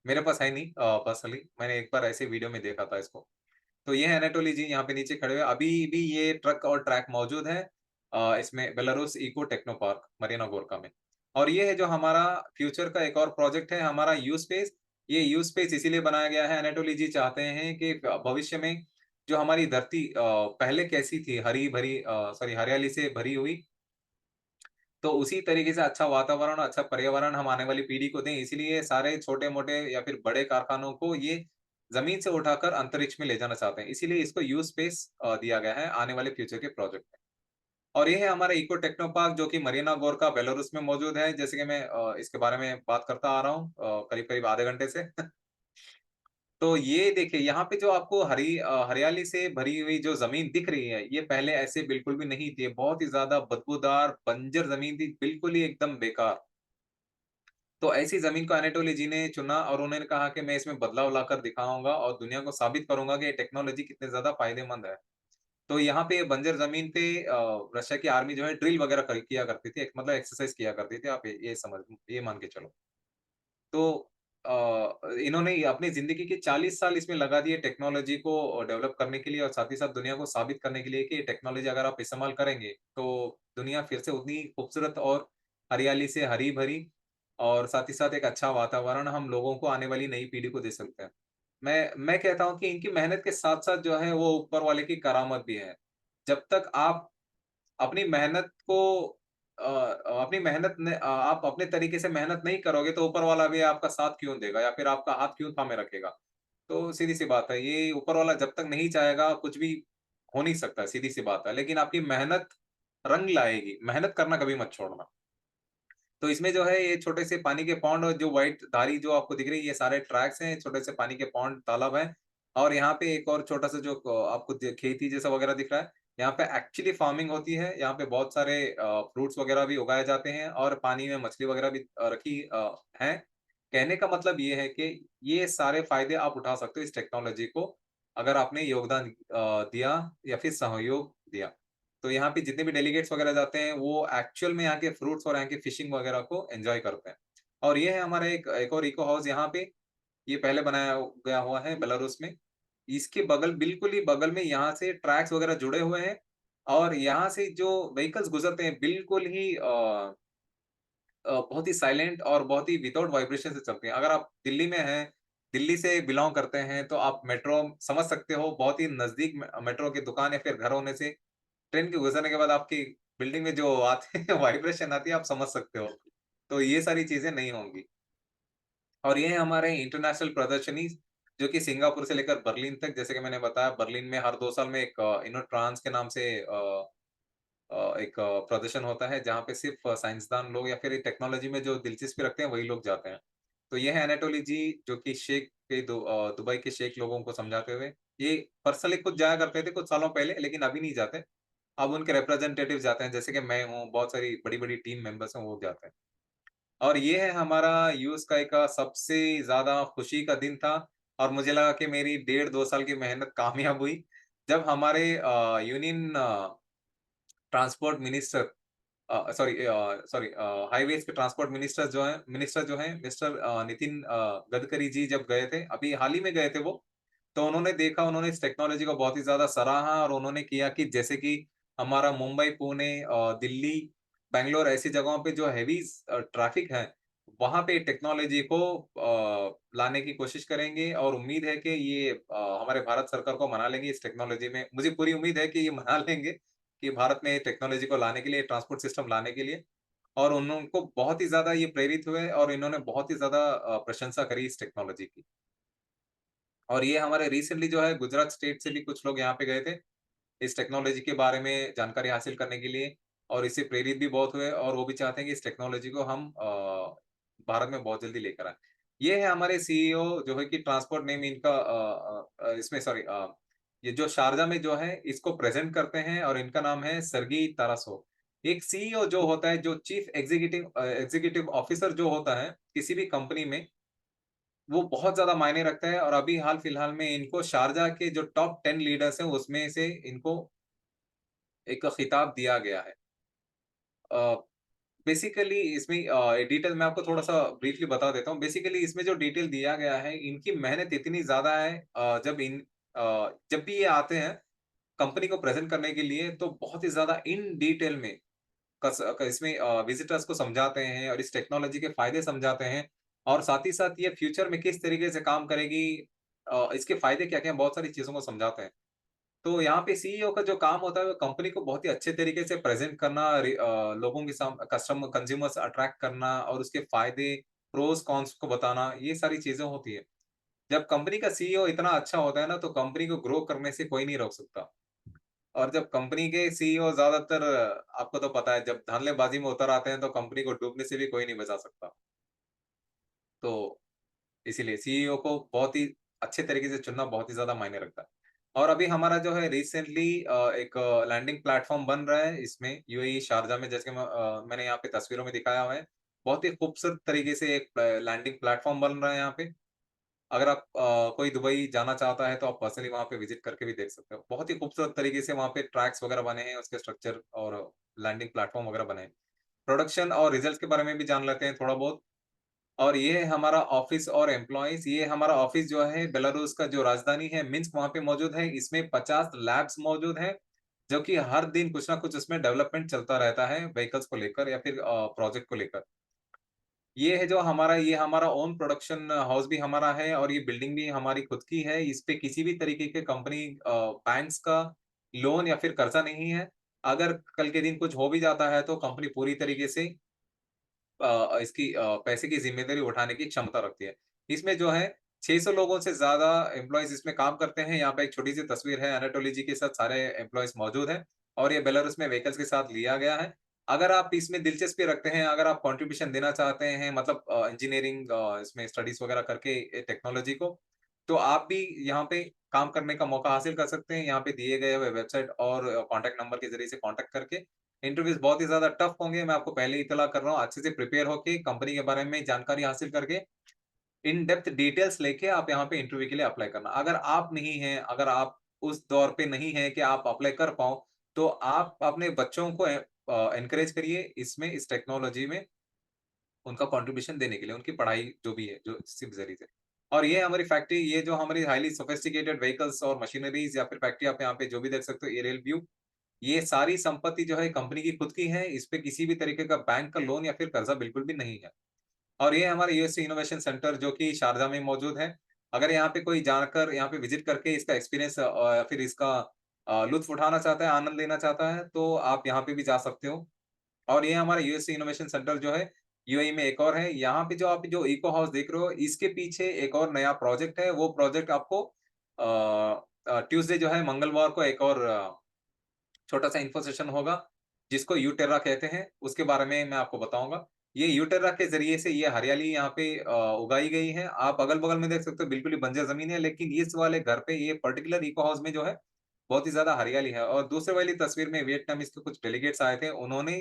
Speaker 1: मेरे पास है नहीं पर्सनली मैंने एक बार ऐसे वीडियो में देखा था इसको। तो ये है अनाटोली जी यहाँ पे नीचे खड़े हुए, अभी भी ये ट्रक और ट्रैक मौजूद है इसमें Belarus eco techno park Marina Gorka में। और ये है जो हमारा फ्यूचर का एक और प्रोजेक्ट है हमारा यू स्पेस। ये यू स्पेस इसीलिए बनाया गया है, अनाटोली जी चाहते हैं कि भविष्य में जो हमारी धरती पहले कैसी थी हरी-भरी सॉरी हरियाली से भरी हुई, तो उसी तरीके से अच्छा वातावरण, अच्छा पर्यावरण हम आने वाली पीढ़ी को दें, इसीलिए सारे छोटे-मोटे या फिर बड़े कारखानों को ये ज़मीन से उठाकर अंतरिक्ष में ले जाना चाहते हैं। इसीलिए इसको यू स्पेस दिया गया है आने वाले फ्यूचर के प्रोजेक्ट में। और ये है हमारा इको टेक्नो पार्क जो कि मरीना गोरका बेलारूस में मौजूद है। जैसे कि मैं इसके बारे में बात करता आ रहा हूँ करीब-करीब आधे घंटे से। तो ये देखिए यहाँ पे जो आपको हरियाली से भरी हुई जो ज़मीन दिख रही है, ये पहले ऐसे बिल्कुल भी नहीं थी। बहुत ही ज़्यादा बदबूदार, बंजर ज़मीन थी, बिल्कुल ही एकदम बेकार। तो ऐसी ज़मीन को अनाटोली जी ने चुना और उन्होंने कहा कि मैं इसमें बदलाव लाकर दिखाऊँगा और दुनिया को साबित करूँगा कि ये टेक्नोलॉजी कितने ज़्यादा फ़ायदेमंद है। तो यहाँ पे बंजर ज़मीन पे रशिया की आर्मी जो है ड्रिल वग़ैरह किया करती थी, एक मतलब एक्सरसाइज़ किया करती थी। आप ये मान के चलो। तो इन्होंने अपनी ज़िंदगी के 40 साल इसमें लगा दिए टेक्नोलॉजी को डेवलप करने के लिए और साथ ही साथ दुनिया को साबित करने के लिए कि टेक्नोलॉजी अगर आप इस्तेमाल करेंगे, तो दुनिया फिर से उतनी खूबसूरत और हरियाली से हरी-भरी और साथ ही साथ एक अच्छा वातावरण हम लोगों को आने वाली नई पीढ़ी को दे सकते हैं। मैं कहता हूँ कि इनकी मेहनत के साथ-साथ जो है वो ऊपर वाले की करामत भी है। जब तक आप अपनी मेहनत को आप अपने तरीके से मेहनत नहीं करोगे तो ऊपर वाला भी आपका साथ क्यों देगा या फिर आपका हाथ क्यों थामे रखेगा? तो सीधी-सी बात है, ये ऊपर वाला जब तक नहीं चाहेगा कुछ भी हो नहीं सकता, सीधी-सी बात है। लेकिन आपकी मेहनत रंग लाएगी, मेहनत करना कभी मत छोड़ना। तो इसमें जो है ये छोटे से पानी के पॉन्ड और जो व्हाइट धारी जो आपको दिख रही है, ये सारे ट्रैक्स हैं, छोटे से पानी के पॉन्ड, तालाब हैं। और यहाँ पे एक और छोटा-सा जो आपको खेती जैसा वगैरह दिख रहा है, यहाँ पे एक्चुअली फार्मिंग होती है। यहाँ पे बहुत सारे फ्रूट्स वगैरह भी उगाए जाते हैं और पानी में मछली वगैरह भी रखी हैं। कहने का मतलब ये है कि ये सारे फ़ायदे आप उठा सकते हो इस टेक्नोलॉजी को, अगर आपने योगदान दिया या फिर सहयोग दिया। तो यहाँ पे जितने भी डेलीगेट्स वगैरह जाते हैं, वो एक्चुअल में यहाँ के फ्रूट्स और यहाँ की फिशिंग वगैरह को एन्जॉय करते हैं। और ये है हमारा एक एक और इको हाउस यहाँ पे, ये पहले बनाया गया हुआ है बेलारूस में। इसके बगल बिल्कुल ही बगल में यहाँ से ट्रैक्स वगैरह जुड़े हुए हैं और यहाँ से जो व्हीकल्स गुज़रते हैं बिल्कुल ही बहुत ही साइलेंट और बहुत ही विदाउट वाइब्रेशन से चलते हैं। अगर आप दिल्ली में हैं, दिल्ली से बिलॉन्ग करते हैं, तो आप मेट्रो समझ सकते हो, बहुत ही नज़दीक में मेट्रो की दुकान या फिर घर होने से ट्रेन के गुज़रने के बाद आपकी बिल्डिंग में जो आते हैं वाइब्रेशन आती है, आप समझ सकते हो। तो ये सारी चीज़ें नहीं होंगी। और ये है हमारे इंटरनेशनल प्रदर्शनी, जो कि सिंगापुर से लेकर बर्लिन तक, जैसे कि मैंने बताया बर्लिन में हर 2 साल में एक इनोट्रांस के नाम से एक प्रदर्शन होता है, जहाँ पे सिर्फ़ साइंसदान लोग या फिर टेक्नोलॉजी में जो दिलचस्पी रखते हैं, वही लोग जाते हैं। तो ये है एनाटोली जी, जो कि दुबई के शेख लोगों को समझाते हुए, ये पर्सनली खुद जाया करते थे कुछ सालों पहले, लेकिन अभी नहीं जाते। अब उनके रिप्रेजेंटेटिव जाते हैं, जैसे कि मैं हूँ, बहुत सारी बड़ी-बड़ी टीम मेंबर्स हैं, वो जाते हैं। और ये है हमारा यूएस का सबसे ज़्यादा खुशी का दिन था और मुझे लगा कि मेरी डेढ़ 2 साल की मेहनत कामयाब हुई, जब हमारे यूनियन ट्रांसपोर्ट मिनिस्टर हाईवेज़ के ट्रांसपोर्ट मिनिस्टर जो हैं मिस्टर नितिन गडकरी जी जब गए थे, अभी हाल ही में गए थे वो, तो उन्होंने देखा, उन्होंने इस टेक्नोलॉजी को बहुत ही ज़्यादा सराहा और उन्होंने किया कि जैसे कि हमारा मुंबई, पुणे दिल्ली, बैंगलोर ऐसी जगहों पे जो हेवी ट्रैफ़िक है, वहाँ पे टेक्नोलॉजी को लाने की कोशिश करेंगे और उम्मीद है कि ये हमारे भारत सरकार को मना लेंगे इस टेक्नोलॉजी में। मुझे पूरी उम्मीद है कि ये मना लेंगे कि भारत में टेक्नोलॉजी को लाने के लिए, ट्रांसपोर्ट सिस्टम लाने के लिए और उनको बहुत ही ज़्यादा ये प्रेरित हुए और इन्होंने बहुत ही ज़्यादा प्रशंसा करी इस टेक्नोलॉजी की। और ये हमारे रिसेंटली जो है गुजरात स्टेट से भी कुछ लोग यहाँ पे गए थे, इस टेक्नोलॉजी के बारे में जानकारी हासिल करने के लिए और इससे प्रेरित भी बहुत हुए और वो भी चाहते हैं कि इस टेक्नोलॉजी को हम भारत में बहुत जल्दी लेकर आएँ। ये है हमारे सीईओ जो है कि ट्रांसपोर्ट नेम इनका इसमें सॉरी ये जो शारजा में जो है इसको प्रेज़ेंट करते हैं और इनका नाम है सर्गेई तारासोव। एक सीईओ जो होता है, जो चीफ एग्ज़ीक्यूटिव ऑफिसर जो होता है, किसी भी कंपनी में वो बहुत ज़्यादा मायने रखता है और अभी हाल-फिलहाल में इनको शारजाह के जो टॉप 10 लीडर्स हैं, उसमें से इनको एक खिताब दिया गया है। अ, बेसिकली इसमें डिटेल मैं आपको थोड़ा-सा ब्रीफली बता देता हूँ। बेसिकली इसमें जो डिटेल दिया गया है, इनकी मेहनत इतनी ज़्यादा है जब भी ये आते हैं, कंपनी को प्रेज़ेंट करने के लिए, तो बहुत ही ज़्यादा इन डिटेल में इसमें विज़िटर्स को समझाते हैं और इस टेक्नोलॉजी के फ़ायदे समझाते हैं और साथ ही साथ ये फ्यूचर में किस तरीके से काम करेगी इसके फ़ायदे क्या-क्या हैं, बहुत सारी चीज़ों को समझाते हैं। तो यहाँ पे सीईओ का जो काम होता है, वो कंपनी को बहुत ही अच्छे तरीके से प्रेज़ेंट करना, लोगों के कंज़्यूमर्स अट्रैक्ट करना और उसके फ़ायदे, प्रोस कॉन्स को बताना, ये सारी चीज़ें होती हैं। जब कंपनी का सीईओ इतना अच्छा होता है ना, तो कंपनी को ग्रो करने से कोई नहीं रोक सकता। और जब कंपनी के सीईओ ज़्यादातर आपको तो पता है जब धांधलेबाज़ी में उतर आते हैं तो कंपनी को डूबने से भी कोई नहीं बचा सकता। तो इसीलिए सीईओ को बहुत ही अच्छे तरीके से चुनना बहुत ही ज़्यादा मायने रखता है। और अभी हमारा जो है रिसेंटली एक लैंडिंग प्लेटफ़ॉर्म बन रहा है इसमें यूएई शारजा में, जैसे कि मैंने यहाँ पे तस्वीरों में दिखाया हुआ है। बहुत ही खूबसूरत तरीके से एक लैंडिंग प्लेटफ़ॉर्म बन रहा है यहाँ पे। अगर आप कोई दुबई जाना चाहता है तो आप पर्सनली वहाँ पे विज़िट करके भी देख सकते हो। बहुत ही खूबसूरत तरीके से वहाँ पे ट्रैक्स वगैरह बने हैं, उसके स्ट्रक्चर और लैंडिंग प्लेटफ़ॉर्म वगैरह बने हैं। प्रोडक्शन और रिज़ल्ट्स के बारे में भी जान लेते हैं थोड़ा बहुत। और ये है हमारा ऑफ़िस और एम्प्लॉइज़। ये हमारा ऑफ़िस जो है बेलारूस का जो राजधानी है मिन्स्क, वहाँ पे मौजूद है। इसमें 50 लैब्स मौजूद हैं, जो कि हर दिन कुछ ना कुछ उसमें डेवलपमेंट चलता रहता है व्हीकल्स को लेकर या फिर प्रोजेक्ट को लेकर। ये हमारा ओन प्रोडक्शन हाउस भी हमारा है और ये बिल्डिंग भी हमारी खुद की है। इस पे किसी भी तरीके के कंपनी बैंक्स का लोन या फिर कर्ज़ा नहीं है। अगर कल के दिन कुछ हो भी जाता है तो कंपनी पूरी तरीके से इसकी पैसे की ज़िम्मेदारी उठाने की क्षमता रखती है। इसमें जो है 600 लोगों से ज़्यादा एम्प्लॉइज़ इसमें काम करते हैं। यहाँ पे एक छोटी-सी तस्वीर है, अनाटोली जी के साथ सारे एम्प्लॉइज़ मौजूद हैं और ये बेलारूस में व्हीकल्स के साथ लिया गया है। अगर आप इसमें दिलचस्पी रखते हैं, अगर आप कंट्रीब्यूशन देना चाहते हैं, मतलब इंजीनियरिंग इसमें स्टडीज़ वगैरह करके टेक्नोलॉजी को, तो आप भी यहाँ पे काम करने का मौका हासिल कर सकते हैं। यहाँ पे दिए गए हुए वेबसाइट और कॉन्टैक्ट नंबर के ज़रिए से कॉन्टैक्ट करके इंटरव्यूज़ बहुत ही ज़्यादा टफ़ होंगे, मैं आपको पहले ही इत्तला कर रहा हूँ। अच्छे से प्रिपेयर होके कंपनी के बारे में जानकारी हासिल करके, इन डेप्थ डिटेल्स लेके आप यहाँ पे इंटरव्यू के लिए अप्लाई करना। अगर आप नहीं हैं, अगर आप उस दौर पे नहीं हैं कि आप अप्लाई कर पाओ, तो आप अपने बच्चों को एनकरेज करिए इसमें, इस टेक्नोलॉजी में उनका कंट्रीब्यूशन देने के लिए, उनकी पढ़ाई जो भी है, जो इसी ज़रिए से। और ये हमारी फैक्ट्री, ये जो हमारी हाइली सोफिस्टिकेटेड व्हीकल्स और मशीनरीज़ या फिर फैक्ट्री आप यहाँ पे जो भी देख सकते हो, एरियल व्यू, ये सारी संपत्ति जो है कंपनी की खुद की है, इस पे किसी भी तरीके का बैंक का लोन या फिर कर्ज़ा बिल्कुल भी नहीं है। और ये हमारा यूएसए इनोवेशन सेंटर जो कि शारजा में मौजूद है। अगर यहाँ पे कोई जाकर यहाँ पे विज़िट करके इसका एक्सपीरियंस या फिर इसका लुत्फ़ उठाना चाहता है, आनंद लेना चाहता है, तो आप यहाँ पे भी जा सकते हो। और ये हमारा यूएसए इनोवेशन सेंटर जो है, यूएई में एक और है। यहाँ पे जो आप जो इको हाउस देख रहे हो, इसके पीछे एक और नया प्रोजेक्ट है। वो प्रोजेक्ट आपको ट्यूसडे जो है मंगलवार को एक और छोटा-सा इन्फो सेशन होगा, जिसको यूटेरा कहते हैं, उसके बारे में मैं आपको बताऊँगा। ये यूटेरा के ज़रिए से ये हरियाली यहाँ पे उगाई गई है। आप अगल-बगल में देख सकते हो बिल्कुल ही बंजर ज़मीन है, लेकिन इस वाले घर पे ये पर्टिकुलर इको हाउस में जो है, बहुत ही ज़्यादा हरियाली है और दूसरे वाली तस्वीर में वियतनामीज़ के कुछ डेलीगेट्स आए थे, उन्होंने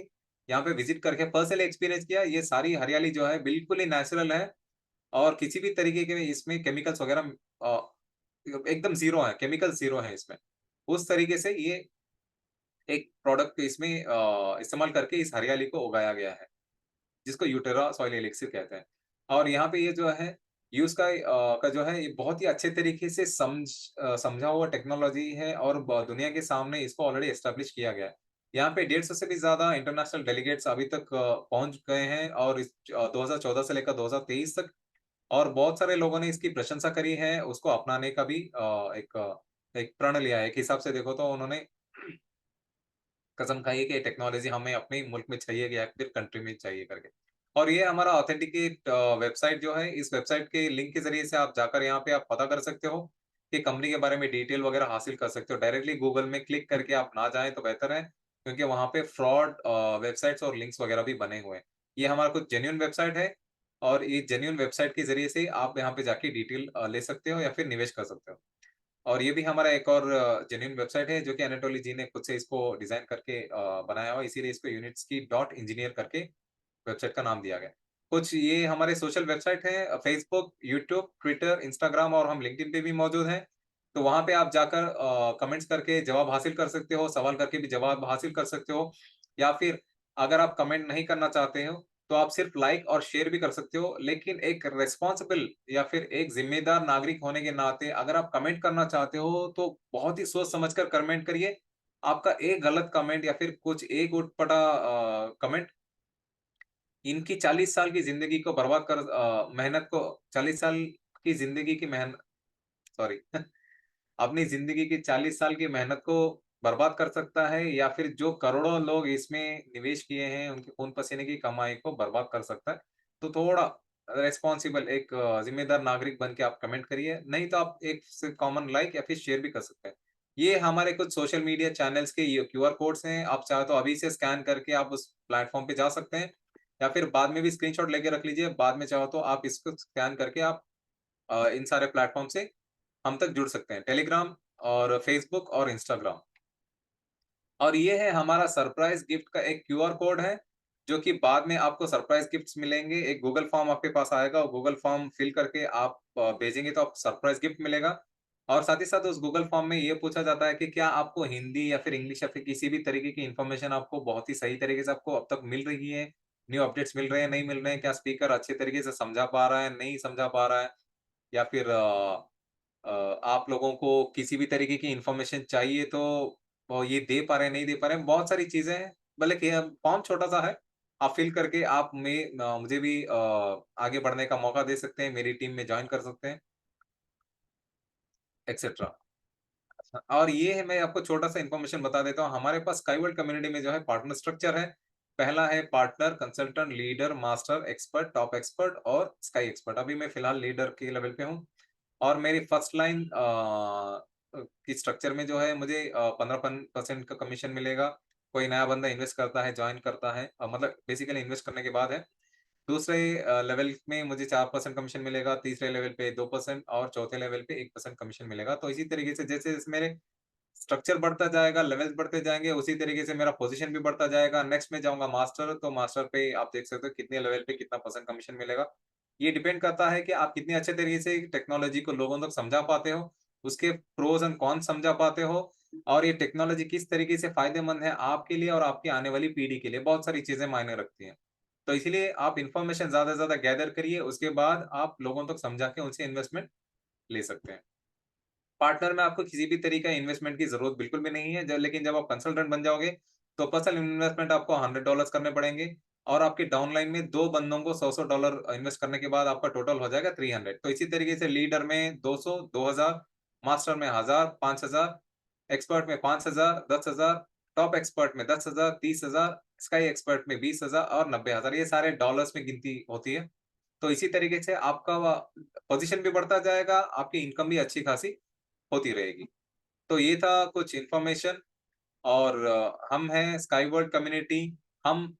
Speaker 1: यहाँ पे विज़िट करके पर्सनली एक्सपीरियंस किया, ये सारी हरियाली जो है बिल्कुल ही नेचुरल है और किसी भी तरीके के इसमें केमिकल्स वगैरह एकदम ज़ीरो है, केमिकल ज़ीरो है इसमें। उस तरीके से ये एक प्रोडक्ट इसमें इस्तेमाल करके इस हरियाली को उगाया गया है, जिसको यूटेरा सॉइल एलिक्सिर कहते हैं। और यहाँ पे ये जो है यूज़ का जो है ये बहुत ही अच्छे तरीके से समझा हुआ टेक्नोलॉजी है और ब दुनिया के सामने इसको ऑलरेडी एस्टेब्लिश किया गया है। यहाँ पे 150 से भी ज़्यादा इंटरनेशनल डेलीगेट्स अभी तक पहुँच गए हैं और 2014 से लेकर 2023 तक और बहुत सारे लोगों ने इसकी प्रशंसा करी है, उसको अपनाने का भी एक प्रण लिया है। एक हिसाब से देखो तो उन्होंने कसम खाई है कि टेक्नोलॉज़ी हमें अपने मुल्क में चाहिए या फिर कंट्री में चाहिए करके। और ये हमारा ऑथेंटिकेट वेबसाइट जो है, इस वेबसाइट के लिंक के ज़रिए से आप जाकर यहाँ पे आप पता कर सकते हो कि कंपनी के बारे में डिटेल वगैरह हासिल कर सकते हो। डायरेक्टली गूगल में क्लिक करके आप ना जाएँ तो बेहतर है, क्योंकि वहाँ पे फ्रॉड वेबसाइट्स और लिंक्स वगैरह भी बने हुए हैं। ये हमारा कुछ जेन्युइन वेबसाइट है और ये जेन्युइन वेबसाइट के ज़रिए से आप यहाँ पे जाके डिटेल ले सकते हो या फिर निवेश कर सकते हो। और ये भी हमारा एक और जेन्युइन वेबसाइट है जो कि अनाटोली जी ने खुद से इसको डिज़ाइन करके बनाया हुआ है, इसीलिए इसको यूनिट्सकी डॉट इंजीनियर करके वेबसाइट का नाम दिया गया है। कुछ ये हमारे सोशल वेबसाइट हैं फेसबुक, यूट्यूब, ट्विटर, इंस्टाग्राम और हम लिंक्डइन पे भी मौजूद हैं। तो वहाँ पे आप जाकर कमेंट्स करके जवाब हासिल कर सकते हो, सवाल करके भी जवाब हासिल कर सकते हो या फिर अगर आप कमेंट नहीं करना चाहते हो, तो आप सिर्फ लाइक और शेयर भी कर सकते हो। लेकिन एक रिस्पॉन्सिबल या फिर एक ज़िम्मेदार नागरिक होने के नाते अगर आप कमेंट करना चाहते हो, तो बहुत ही सोच समझ कर कमेंट करिए। आपका एक गलत कमेंट या फिर कुछ एक उटपटा कमेंट इनकी 40 साल की ज़िंदगी को बर्बाद कर मेहनत को 40 साल की ज़िंदगी की सॉरी अपनी ज़िंदगी की 40 साल की मेहनत को बर्बाद कर सकता है या फिर जो करोड़ों लोग इसमें निवेश किए हैं, उनके खून-पसीने की कमाई को बर्बाद कर सकता है। तो थोड़ा रिस्पॉन्सिबल एक ज़िम्मेदार नागरिक बन के आप कमेंट करिए, नहीं तो आप एक से कॉमन लाइक या फिर शेयर भी कर सकते हैं। ये हमारे कुछ सोशल मीडिया चैनल्स के ये क्यूआर कोड्स हैं, आप चाहे तो अभी से स्कैन करके आप उस प्लेटफ़ॉर्म पे जा सकते हैं या फिर बाद में भी स्क्रीनशॉट लेके रख लीजिए, बाद में चाहो तो आप इसको स्कैन करके आप इन सारे प्लेटफ़ॉर्म से हम तक जुड़ सकते हैं, टेलीग्राम और फ़ेसबुक और इंस्टाग्राम। और ये है हमारा सरप्राइज़ गिफ्ट का एक क्यूआर कोड है, जो कि बाद में आपको सरप्राइज़ गिफ्ट्स मिलेंगे। एक गूगल फॉर्म आपके पास आएगा और गूगल फॉर्म फिल करके आप भेजेंगे तो आपको सरप्राइज़ गिफ्ट मिलेगा। और साथ ही साथ उस गूगल फॉर्म में ये पूछा जाता है कि क्या आपको हिंदी या फिर इंग्लिश या फिर किसी भी तरीके की इन्फॉर्मेशन आपको बहुत ही सही तरीके से आपको अब तक मिल रही है? न्यू अपडेट्स मिल रहे हैं, नहीं मिल रहे हैं? क्या स्पीकर अच्छे तरीके से समझा पा रहा है, नहीं समझा पा रहा है? या फिर आप लोगों को किसी भी तरीके की इन्फॉर्मेशन चाहिए तो ये दे पा रहे हैं, नहीं दे पा रहे हैं, बहुत सारी चीज़ें हैं। भले कि फॉर्म छोटा-सा है, आप फिल करके आप मुझे भी आगे बढ़ने का मौका दे सकते हैं, मेरी टीम में जॉइन कर सकते हैं, एक्सेट्रा। और ये है मैं आपको छोटा-सा इन्फॉर्मेशन बता देता हूँ, हमारे पास स्काई वर्ल्ड कम्युनिटी में जो है पार्टनर स्ट्रक्चर है। पहला है partner, consultant, leader, master, expert, top expert और स्काई एक्सपर्ट। अभी मैं फिलहाल लीडर के लेवल पे हूँ। और मेरी फर्स्ट लाइन की स्ट्रक्चर में जो है मुझे 15% का कमीशन मिलेगा। कोई नया बंदा इन्वेस्ट करता है, जॉइन करता है मतलब बेसिकली इन्वेस्ट करने के बाद है। दूसरे लेवल में मुझे 4% कमीशन मिलेगा, तीसरे लेवल पे 2% और चौथे लेवल पे 1% कमीशन मिलेगा। तो इसी तरीके से जैसे-जैसे मेरे स्ट्रक्चर बढ़ता जाएगा, लेवल्स बढ़ते जाएँगे, उसी तरीके से मेरा पोज़ीशन भी बढ़ता जाएगा। नेक्स्ट मैं जाऊँगा मास्टर, तो मास्टर पे आप देख सकते हो कितने लेवल पे कितना परसेंट कमीशन मिलेगा। ये डिपेंड करता है कि आप कितने अच्छे तरीके से टेक्नोलॉजी को लोगों तक समझा पाते हो, उसके प्रोस एंड कॉन्स समझा पाते हो और ये टेक्नोलॉजी किस तरीके से फ़ायदेमंद है आपके लिए और आपकी आने वाली पीढ़ी के लिए। बहुत सारी चीज़ें मायने रखती हैं। तो इसीलिए आप इन्फॉर्मेशन ज़्यादा से ज़्यादा गैदर करिए, उसके बाद आप लोगों तक समझा के उनसे इन्वेस्टमेंट ले सकते हैं। पार्टनर में आपको किसी भी तरीके का इन्वेस्टमेंट की ज़रूरत बिल्कुल भी नहीं है। लेकिन जब आप कंसल्टेंट बन जाओगे, तो पर्सनल इन्वेस्टमेंट आपको $100 करने पड़ेंगे और आपके डाउनलाइन में 2 बंदों को $100-100 इन्वेस्ट करने के बाद आपका टोटल हो जाएगा 300। तो इसी तरीके से लीडर में 200, 2000, मास्टर में 1000, 5000, एक्सपर्ट में 5000, 10,000, टॉप एक्सपर्ट में 10,000, 30,000, स्काई एक्सपर्ट में 20,000 और 90,000 ये सारे डॉलर्स में गिनती होती है। तो इसी तरीके से आपका पोज़ीशन भी बढ़ता जाएगा, आपकी इनकम भी अच्छी खासी होती रहेगी। तो ये था कुछ इन्फॉर्मेशन और हम हैं स्काई वर्ल्ड कम्युनिटी। हम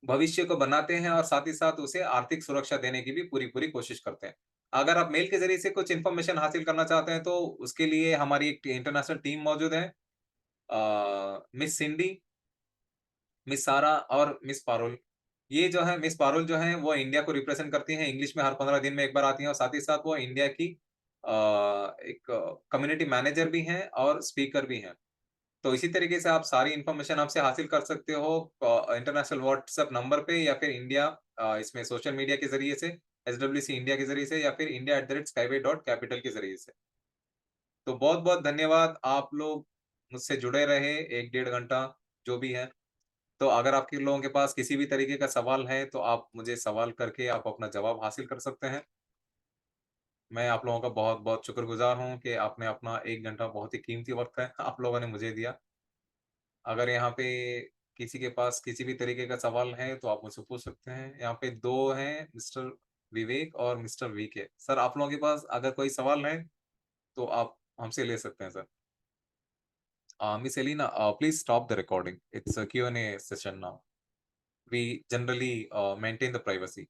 Speaker 1: भविष्य को बनाते हैं और साथ ही साथ उसे आर्थिक सुरक्षा देने की भी पूरी-पूरी कोशिश करते हैं। अगर आप मेल के ज़रिए से कुछ इन्फॉर्मेशन हासिल करना चाहते हैं, तो उसके लिए हमारी एक इंटरनेशनल टीम मौजूद है। मिस सिंडी, मिस सारा और मिस पारुल। ये जो है मिस पारुल जो हैं, वो इंडिया को रिप्रेज़ेंट करती हैं, इंग्लिश में हर 15 दिन में 1 बार आती हैं और साथ ही साथ वो इंडिया की एक कम्युनिटी मैनेजर भी हैं और स्पीकर भी हैं। तो इसी तरीके से आप सारी इन्फॉर्मेशन आपसे हासिल कर सकते हो इंटरनेशनल व्हाट्सएप नंबर पे या फिर इंडिया इसमें सोशल मीडिया के ज़रिए से, एसडब्ल्यूसी इंडिया के ज़रिए से या फिर india@skyway.capital के ज़रिए से। तो बहुत-बहुत धन्यवाद, आप लोग मुझसे जुड़े रहे 1 डेढ़ घंटा जो भी है। तो अगर आपके लोगों के पास किसी भी तरीके का सवाल है, तो आप मुझे सवाल करके आप अपना जवाब हासिल कर सकते हैं। मैं आप लोगों का बहुत-बहुत शुक्रगुज़ार हूँ कि आपने अपना 1 घंटा बहुत ही कीमती वक़्त है, आप लोगों ने मुझे दिया। अगर यहाँ पे किसी के पास किसी भी तरीके का सवाल है, तो आप मुझसे पूछ सकते हैं। यहाँ पे 2 हैं, मिस्टर विवेक और मिस्टर वीके। सर, आप लोगों के पास अगर कोई सवाल है, तो आप हमसे ले सकते हैं sir. Miss Elena, please stop the recording. It's a Q&A session now. We generally maintain the privacy.